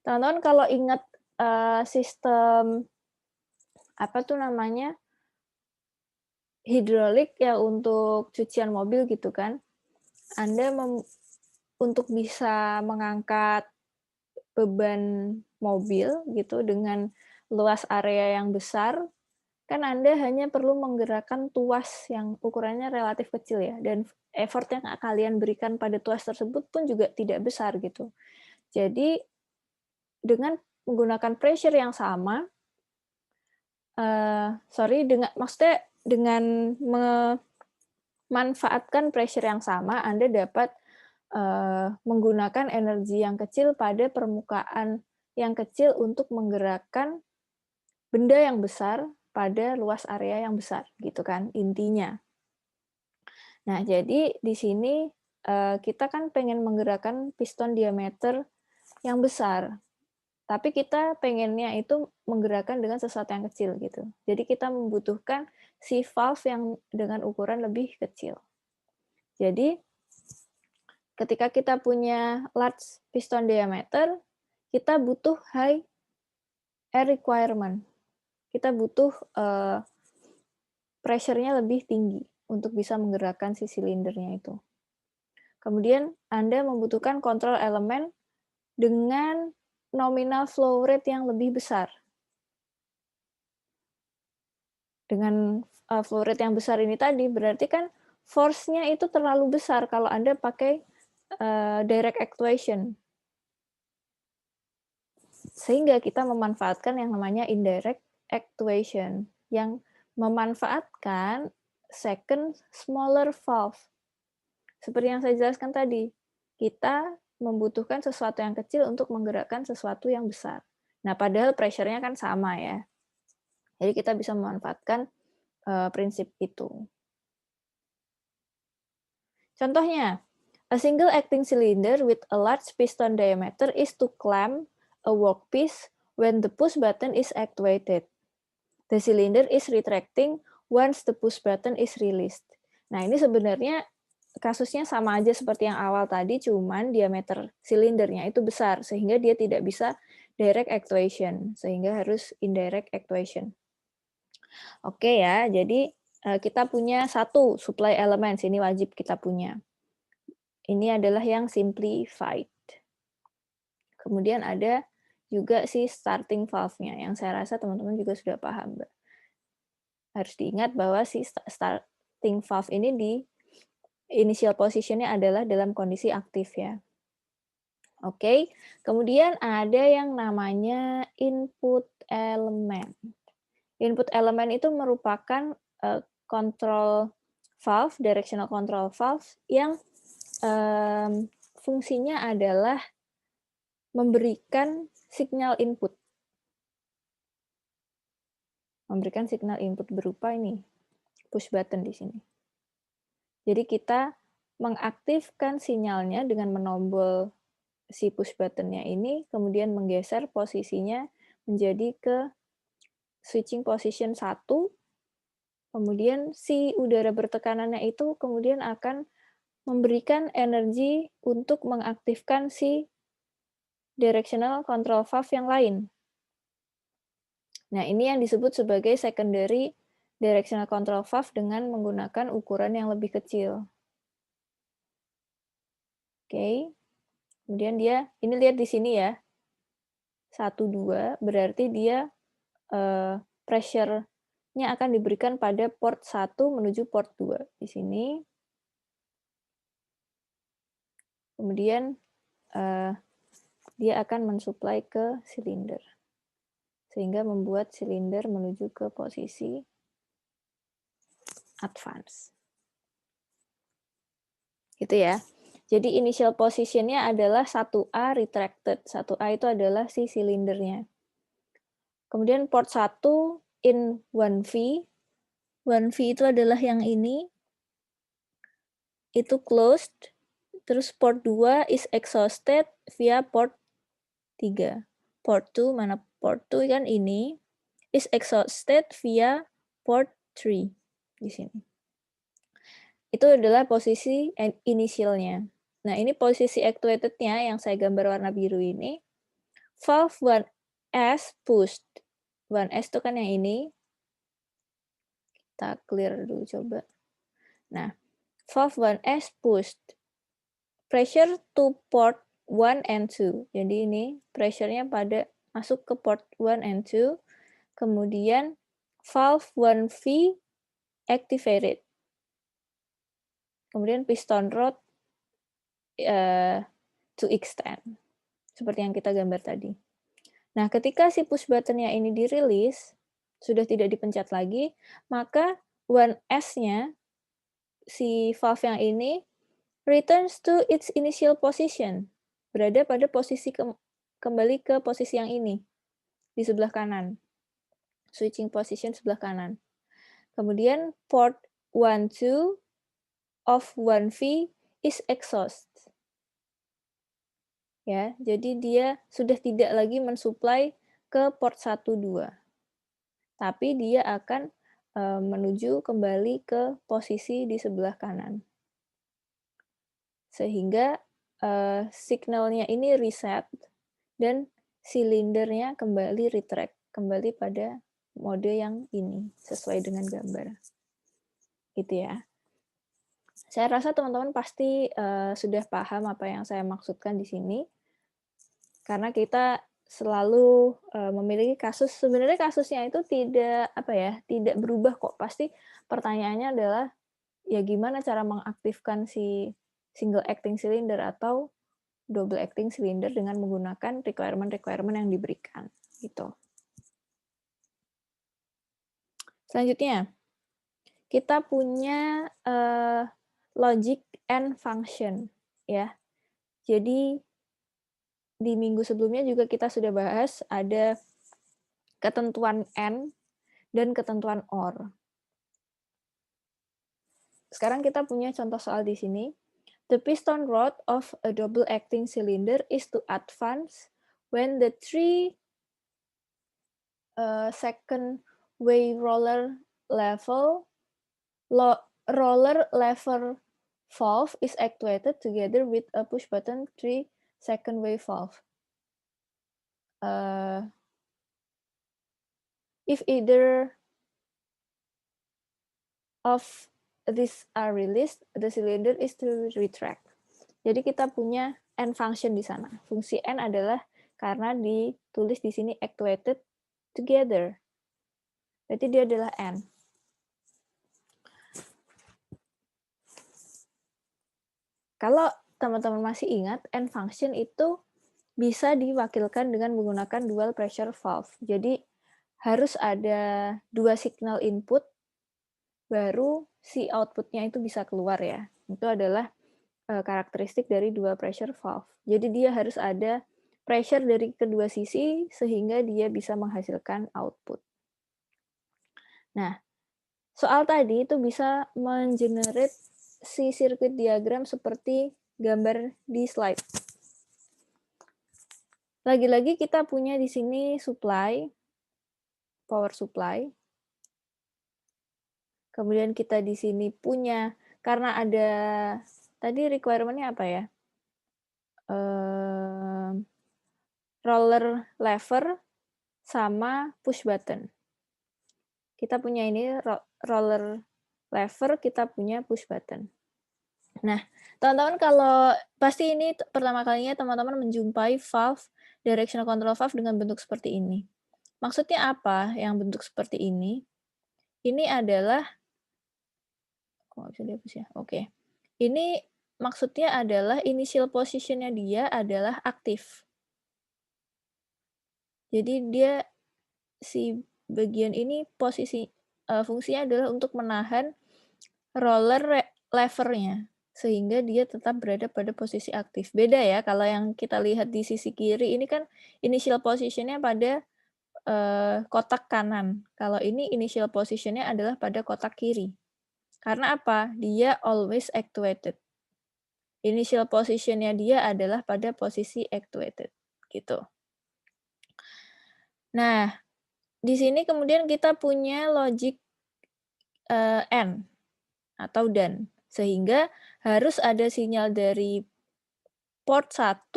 Teman-teman kalau ingat sistem hidrolik ya untuk cucian mobil gitu kan, Anda untuk bisa mengangkat beban mobil gitu dengan luas area yang besar, kan Anda hanya perlu menggerakkan tuas yang ukurannya relatif kecil ya, dan effort yang kalian berikan pada tuas tersebut pun juga tidak besar gitu. Jadi dengan menggunakan pressure yang sama, maksudnya dengan memanfaatkan pressure yang sama, Anda dapat menggunakan energi yang kecil pada permukaan yang kecil untuk menggerakkan benda yang besar pada luas area yang besar, gitu kan intinya. Nah, jadi di sini kita kan pengen menggerakkan piston diameter yang besar, tapi kita pengennya itu menggerakkan dengan sesuatu yang kecil gitu. Jadi kita membutuhkan si valve yang dengan ukuran lebih kecil. Jadi ketika kita punya large piston diameter, kita butuh high air requirement. Kita butuh pressure-nya lebih tinggi untuk bisa menggerakkan si silindernya itu. Kemudian Anda membutuhkan kontrol elemen dengan nominal flow rate yang lebih besar. Dengan flow rate yang besar ini tadi, berarti kan force-nya itu terlalu besar kalau Anda pakai direct actuation. Sehingga kita memanfaatkan yang namanya indirect actuation, yang memanfaatkan second smaller valve. Seperti yang saya jelaskan tadi, kita membutuhkan sesuatu yang kecil untuk menggerakkan sesuatu yang besar. Nah, padahal pressure-nya kan sama ya. Jadi kita bisa memanfaatkan prinsip itu. Contohnya, a single acting cylinder with a large piston diameter is to clamp a workpiece when the push button is actuated. The cylinder is retracting once the push button is released. Nah, ini sebenarnya kasusnya sama aja seperti yang awal tadi, cuman diameter silindernya itu besar, sehingga dia tidak bisa direct actuation, sehingga harus indirect actuation. Oke ya, jadi kita punya satu supply elements, ini wajib kita punya. Ini adalah yang simplified. Kemudian ada juga si starting valve-nya, yang saya rasa teman-teman juga sudah paham, Mbak. Harus diingat bahwa si starting valve ini di initial position-nya adalah dalam kondisi aktif ya. Oke, kemudian ada yang namanya input element. Input element itu merupakan control valve, directional control valve yang fungsinya adalah memberikan signal input. Memberikan signal input berupa ini, push button di sini. Jadi kita mengaktifkan sinyalnya dengan menombol si push button-nya ini, kemudian menggeser posisinya menjadi ke switching position 1, kemudian si udara bertekanannya itu kemudian akan memberikan energi untuk mengaktifkan si directional control valve yang lain. Nah, ini yang disebut sebagai secondary directional control valve dengan menggunakan ukuran yang lebih kecil. Oke. Kemudian dia, ini lihat di sini ya, 1, 2, berarti dia pressure-nya akan diberikan pada port 1 menuju port 2. Di sini. Kemudian dia akan mensuplai ke silinder. Sehingga membuat silinder menuju ke posisi advance. Gitu ya. Jadi initial position-nya adalah 1A retracted. 1A itu adalah si silindernya. Kemudian port 1 in 1V. 1V itu adalah yang ini. Itu closed. Terus port 2 is exhausted via port 3. Port 2, mana port 2 kan ini. Is exhausted via port 3. Di sini. Itu adalah posisi initialnya. Nah, ini posisi actuated-nya yang saya gambar warna biru ini. Valve 1S pushed. 1S itu kan yang ini. Kita clear dulu coba. Nah, valve 1S pushed. Pressure to port 1 and 2. Jadi ini pressure-nya pada masuk ke port 1 and 2. Kemudian valve 1V activated. Kemudian piston rod to extend. Seperti yang kita gambar tadi. Nah, ketika si push button-nya ini dirilis, sudah tidak dipencet lagi, maka 1S-nya, si valve yang ini, returns to its initial position. Berada pada posisi kembali ke posisi yang ini, di sebelah kanan. Switching position sebelah kanan. Kemudian port 1, 2 of 1V is exhaust. Ya, jadi dia sudah tidak lagi mensuplai ke port 1, 2. Tapi dia akan menuju kembali ke posisi di sebelah kanan. Sehingga signalnya ini reset dan silindernya kembali retract, kembali pada mode yang ini, sesuai dengan gambar. Gitu ya. Saya rasa teman-teman pasti sudah paham apa yang saya maksudkan di sini. Karena kita selalu memiliki kasus, sebenarnya kasusnya itu tidak berubah kok. Pasti pertanyaannya adalah ya gimana cara mengaktifkan si single acting cylinder atau double acting cylinder dengan menggunakan requirement yang diberikan gitu. Selanjutnya kita punya logic and function ya. Jadi di minggu sebelumnya juga kita sudah bahas ada ketentuan and dan ketentuan or. Sekarang kita punya contoh soal di sini. The piston rod of a double acting cylinder is to advance when the 3 second way roller level roller lever valve is actuated together with a push button 3-second wave valve. If either of these are released, the cylinder is to retract. Jadi kita punya N function di sana. Fungsi N adalah karena ditulis di sini actuated together. Berarti dia adalah N. Kalau teman-teman masih ingat, N function itu bisa diwakilkan dengan menggunakan dual pressure valve. Jadi harus ada 2 signal input, baru si outputnya itu bisa keluar ya. Itu adalah karakteristik dari dual pressure valve. Jadi dia harus ada pressure dari kedua sisi sehingga dia bisa menghasilkan output. Nah, soal tadi itu bisa mengenerate si sirkuit diagram seperti gambar di slide. Lagi-lagi kita punya di sini supply, power supply. Kemudian kita di sini punya, karena ada, tadi requirement-nya apa ya? Roller lever sama push button. Kita punya ini roller lever, kita punya push button. Nah, teman-teman kalau pasti ini pertama kalinya teman-teman menjumpai valve, directional control valve dengan bentuk seperti ini. Maksudnya apa yang bentuk seperti ini? Ini adalah, kok bisa dihapus ya? Oke. Ini maksudnya adalah initial position-nya dia adalah aktif. Jadi dia si bagian ini fungsinya adalah untuk menahan roller lever-nya sehingga dia tetap berada pada posisi aktif. Beda ya kalau yang kita lihat di sisi kiri ini kan initial position-nya pada kotak kanan. Kalau ini initial position-nya adalah pada kotak kiri. Karena apa? Dia always actuated. Initial position-nya dia adalah pada posisi actuated, gitu. Nah, di sini kemudian kita punya logic AND atau DAN, sehingga harus ada sinyal dari port 1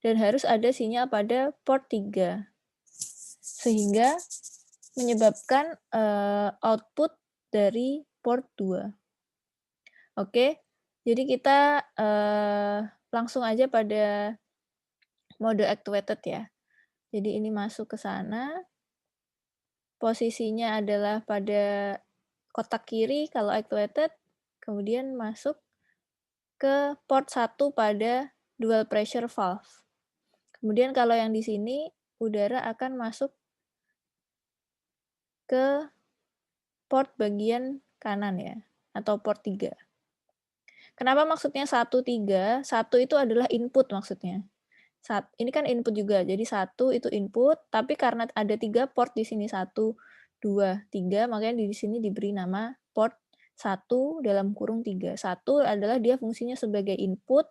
dan harus ada sinyal pada port 3. Sehingga menyebabkan output dari port 2. Oke, jadi kita langsung aja pada mode actuated ya. Jadi ini masuk ke sana, posisinya adalah pada kotak kiri kalau actuated, kemudian masuk ke port 1 pada dual pressure valve. Kemudian kalau yang di sini, udara akan masuk ke port bagian kanan ya, atau port 3. Kenapa maksudnya 1, 3? 1 itu adalah input maksudnya. Ini kan input juga, jadi 1 itu input, tapi karena ada 3 port di sini, 1, 2, 3, makanya di sini diberi nama port 1 dalam kurung 3. 1 adalah dia fungsinya sebagai input,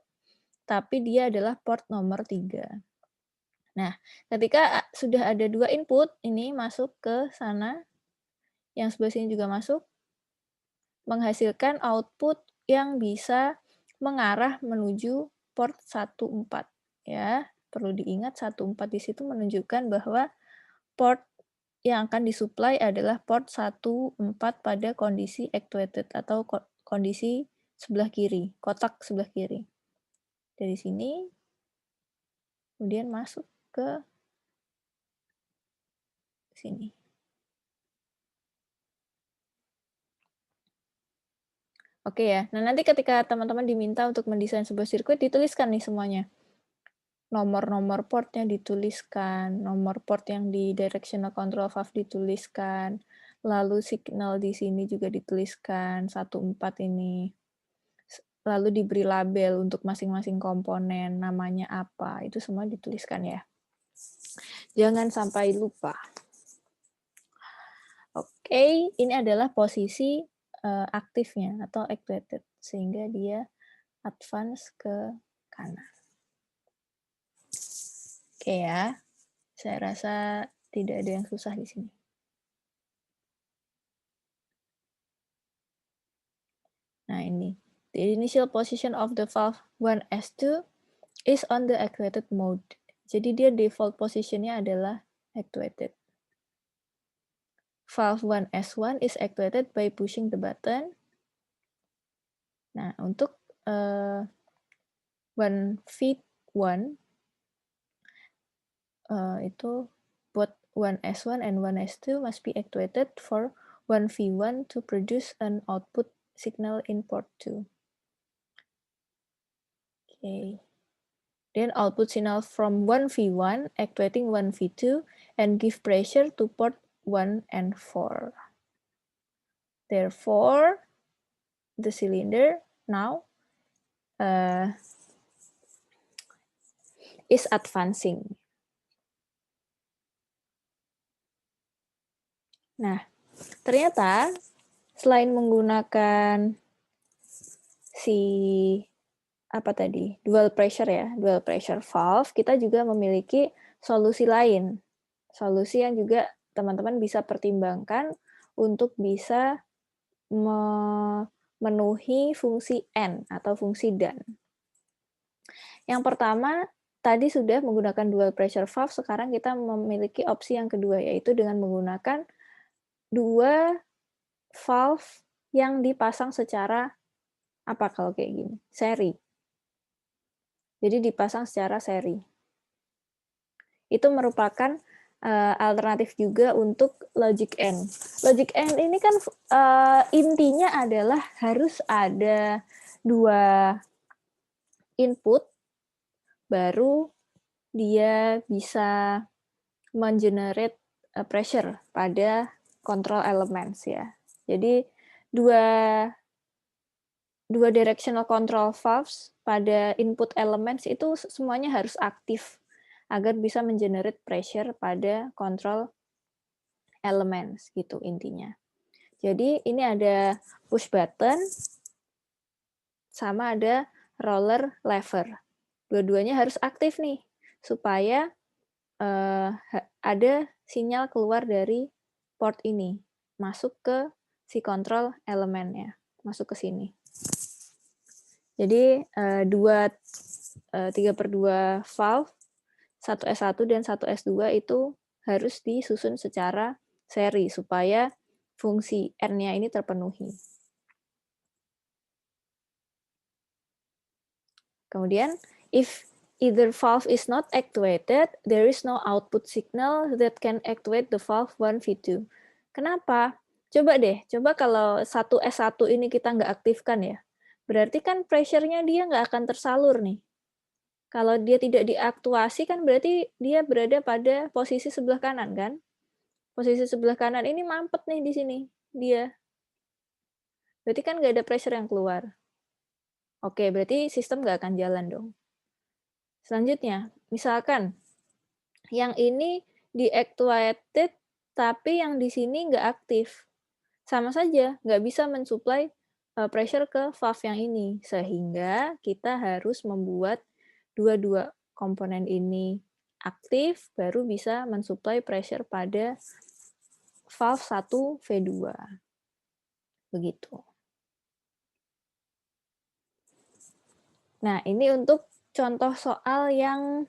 tapi dia adalah port nomor 3. Nah, ketika sudah ada 2 input, ini masuk ke sana, yang sebelah sini juga masuk, menghasilkan output yang bisa mengarah menuju port 14 ya. Perlu diingat 14 di situ menunjukkan bahwa port yang akan disuplai adalah port 14 pada kondisi actuated atau kondisi sebelah kiri, kotak sebelah kiri. Dari sini kemudian masuk ke sini. Oke ya. Nah, nanti ketika teman-teman diminta untuk mendesain sebuah sirkuit, dituliskan nih semuanya. Nomor-nomor portnya dituliskan, nomor port yang di directional control valve dituliskan, lalu signal di sini juga dituliskan, 14 ini. Lalu diberi label untuk masing-masing komponen, namanya apa, itu semua dituliskan ya. Jangan sampai lupa. Oke, ini adalah posisi aktifnya atau actuated, sehingga dia advance ke kanan. Oke ya, saya rasa tidak ada yang susah di sini. Nah ini, the initial position of the valve 1S2 is on the actuated mode. Jadi dia default positionnya adalah actuated. Valve 1S1 is actuated by pushing the button. Nah, untuk 1V1 itu both 1S1 and 1S2 must be actuated for 1V1 to produce an output signal in port 2. Okay. Then output signal from 1V1 actuating 1V2 and give pressure to port 1 and 4. Therefore, the cylinder now is advancing. Nah, ternyata selain menggunakan si dual pressure valve, kita juga memiliki solusi lain. Solusi yang juga teman-teman bisa pertimbangkan untuk bisa memenuhi fungsi N atau fungsi dan. Yang pertama, tadi sudah menggunakan dual pressure valve, sekarang kita memiliki opsi yang kedua, yaitu dengan menggunakan dua valve yang dipasang secara kalau kayak gini? Seri. Jadi dipasang secara seri. Itu merupakan alternatif juga untuk logic N. Logic N ini kan intinya adalah harus ada dua input, baru dia bisa mengenerate pressure pada control elements ya. Jadi dua directional control valves pada input elements itu semuanya harus aktif agar bisa mengenerate pressure pada control elements gitu intinya. Jadi ini ada push button sama ada roller lever. Dua-duanya harus aktif nih supaya ada sinyal keluar dari port ini masuk ke si control elemennya, masuk ke sini. Jadi 3/2 valve 1S1 dan 1S2 itu harus disusun secara seri supaya fungsi N-nya ini terpenuhi. Kemudian, if either valve is not actuated, there is no output signal that can actuate the valve 1V2. Kenapa? Coba kalau 1S1 ini kita nggak aktifkan ya. Berarti kan pressure-nya dia nggak akan tersalur nih. Kalau dia tidak diaktuasi kan berarti dia berada pada posisi sebelah kanan kan? Posisi sebelah kanan ini mampet nih di sini dia. Berarti kan nggak ada pressure yang keluar. Oke, berarti sistem nggak akan jalan dong. Selanjutnya, misalkan yang ini deactivated tapi yang di sini nggak aktif. Sama saja, nggak bisa mensuplai pressure ke valve yang ini. Sehingga kita harus membuat dua-dua komponen ini aktif, baru bisa mensuplai pressure pada valve 1V2. Begitu. Nah, ini untuk contoh soal yang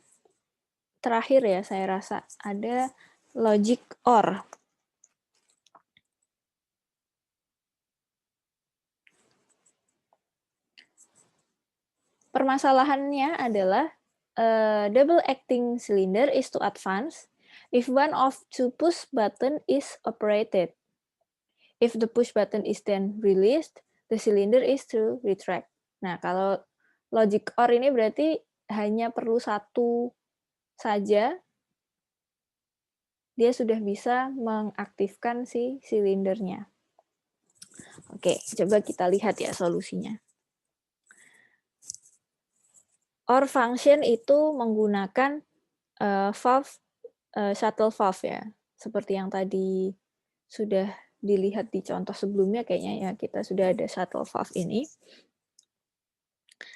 terakhir ya, saya rasa. Ada logic OR. Permasalahannya adalah double acting cylinder is to advance if one of two push button is operated. If the push button is then released, the cylinder is to retract. Nah, kalau logic OR ini berarti hanya perlu satu saja, dia sudah bisa mengaktifkan si silindernya. Oke, coba kita lihat ya solusinya. OR function itu menggunakan valve shuttle valve ya, seperti yang tadi sudah dilihat di contoh sebelumnya kayaknya ya, kita sudah ada shuttle valve ini.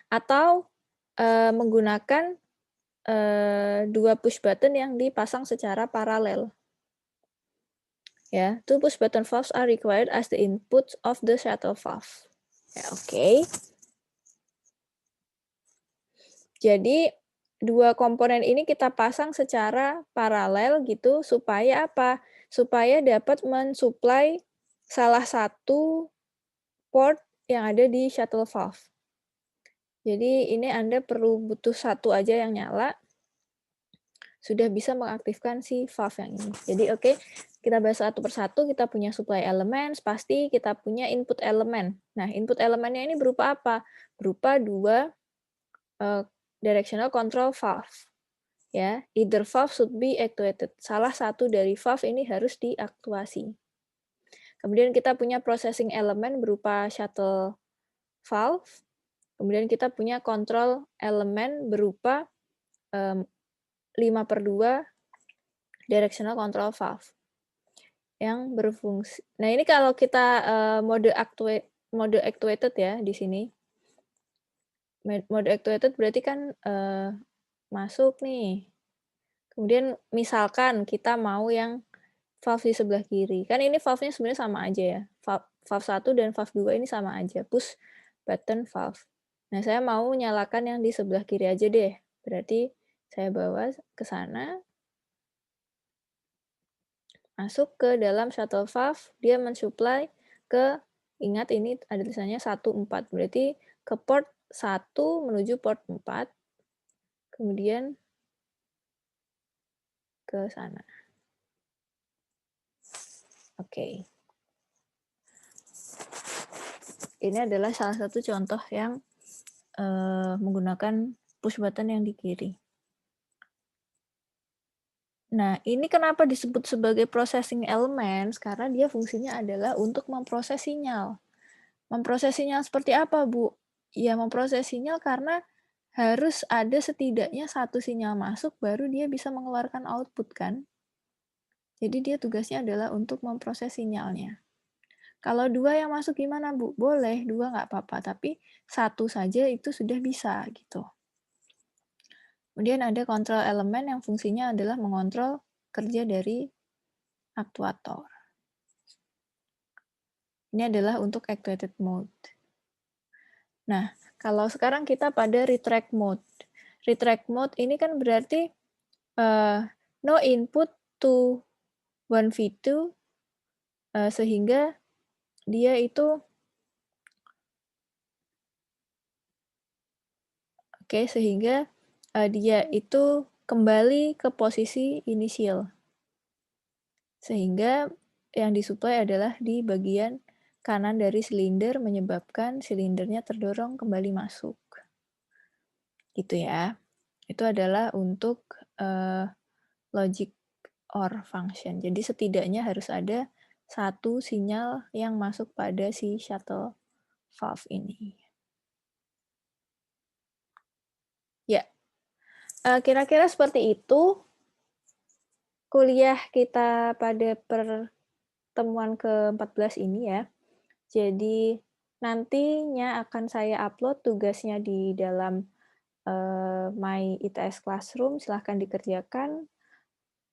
Atau menggunakan dua push button yang dipasang secara paralel. Ya, two push button valves are required as the input of the shuttle valve. Ya, oke. Jadi, dua komponen ini kita pasang secara paralel gitu, supaya apa? Supaya dapat mensuplai salah satu port yang ada di shuttle valve. Jadi ini Anda butuh satu aja yang nyala, sudah bisa mengaktifkan si valve yang ini. Jadi oke, kita bahas satu persatu, kita punya supply elements, pasti kita punya input elemen. Nah, input elemennya ini berupa apa? Berupa dua directional control valve. Ya, either valve should be actuated. Salah satu dari valve ini harus diaktuasi. Kemudian kita punya processing element berupa shuttle valve. Kemudian kita punya control element berupa 5/2 directional control valve yang berfungsi. Nah, ini kalau kita mode actuated ya di sini. Mode actuated berarti kan masuk nih. Kemudian misalkan kita mau yang valve di sebelah kiri. Kan ini valve-nya sebenarnya sama aja ya. Valve 1 dan valve 2 ini sama aja, push button valve. Nah, saya mau nyalakan yang di sebelah kiri aja deh. Berarti saya bawa ke sana, masuk ke dalam shuttle valve, dia mensuplai ke, ingat ini ada tulisannya 1, 4, berarti ke port 1 menuju port 4, kemudian ke sana. Oke. Ini adalah salah satu contoh yang menggunakan push button yang di kiri. Nah, ini kenapa disebut sebagai processing elements, karena dia fungsinya adalah untuk memproses sinyal. Memproses sinyal seperti apa, Bu? Ya, memproses sinyal karena harus ada setidaknya satu sinyal masuk, baru dia bisa mengeluarkan output, kan? Jadi dia tugasnya adalah untuk memproses sinyalnya. Kalau dua yang masuk gimana, Bu? Boleh, dua nggak apa-apa, tapi satu saja itu sudah bisa, gitu. Kemudian ada kontrol elemen yang fungsinya adalah mengontrol kerja dari aktuator. Ini adalah untuk actuated mode. Nah, kalau sekarang kita pada retract mode. Retract mode ini kan berarti no input to 1V2 sehingga dia itu sehingga dia itu kembali ke posisi inisial. Sehingga yang disuplai adalah di bagian kanan dari silinder menyebabkan silindernya terdorong kembali masuk. Gitu ya. Itu adalah untuk logic OR function. Jadi setidaknya harus ada satu sinyal yang masuk pada si shuttle valve ini. Ya, kira-kira seperti itu kuliah kita pada pertemuan ke-14 ini ya. Jadi nantinya akan saya upload tugasnya di dalam My ITS Classroom, silahkan dikerjakan.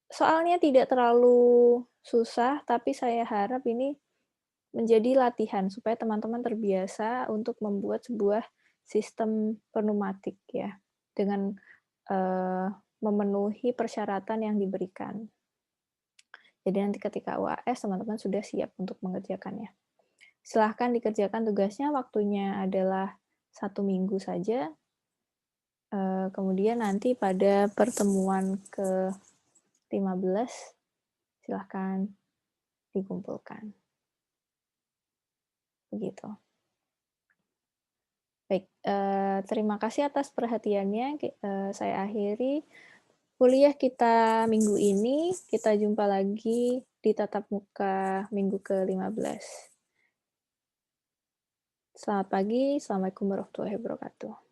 Soalnya tidak terlalu susah, tapi saya harap ini menjadi latihan supaya teman-teman terbiasa untuk membuat sebuah sistem pneumatik ya, dengan memenuhi persyaratan yang diberikan. Jadi nanti ketika UAS teman-teman sudah siap untuk mengerjakannya. Silahkan dikerjakan tugasnya, waktunya adalah 1 minggu saja. Kemudian nanti pada pertemuan ke-15 silahkan dikumpulkan. Begitu. Baik, terima kasih atas perhatiannya. Saya akhiri kuliah kita minggu ini. Kita jumpa lagi di tatap muka minggu ke-15. Selamat pagi, Assalamualaikum warahmatullahi wabarakatuh.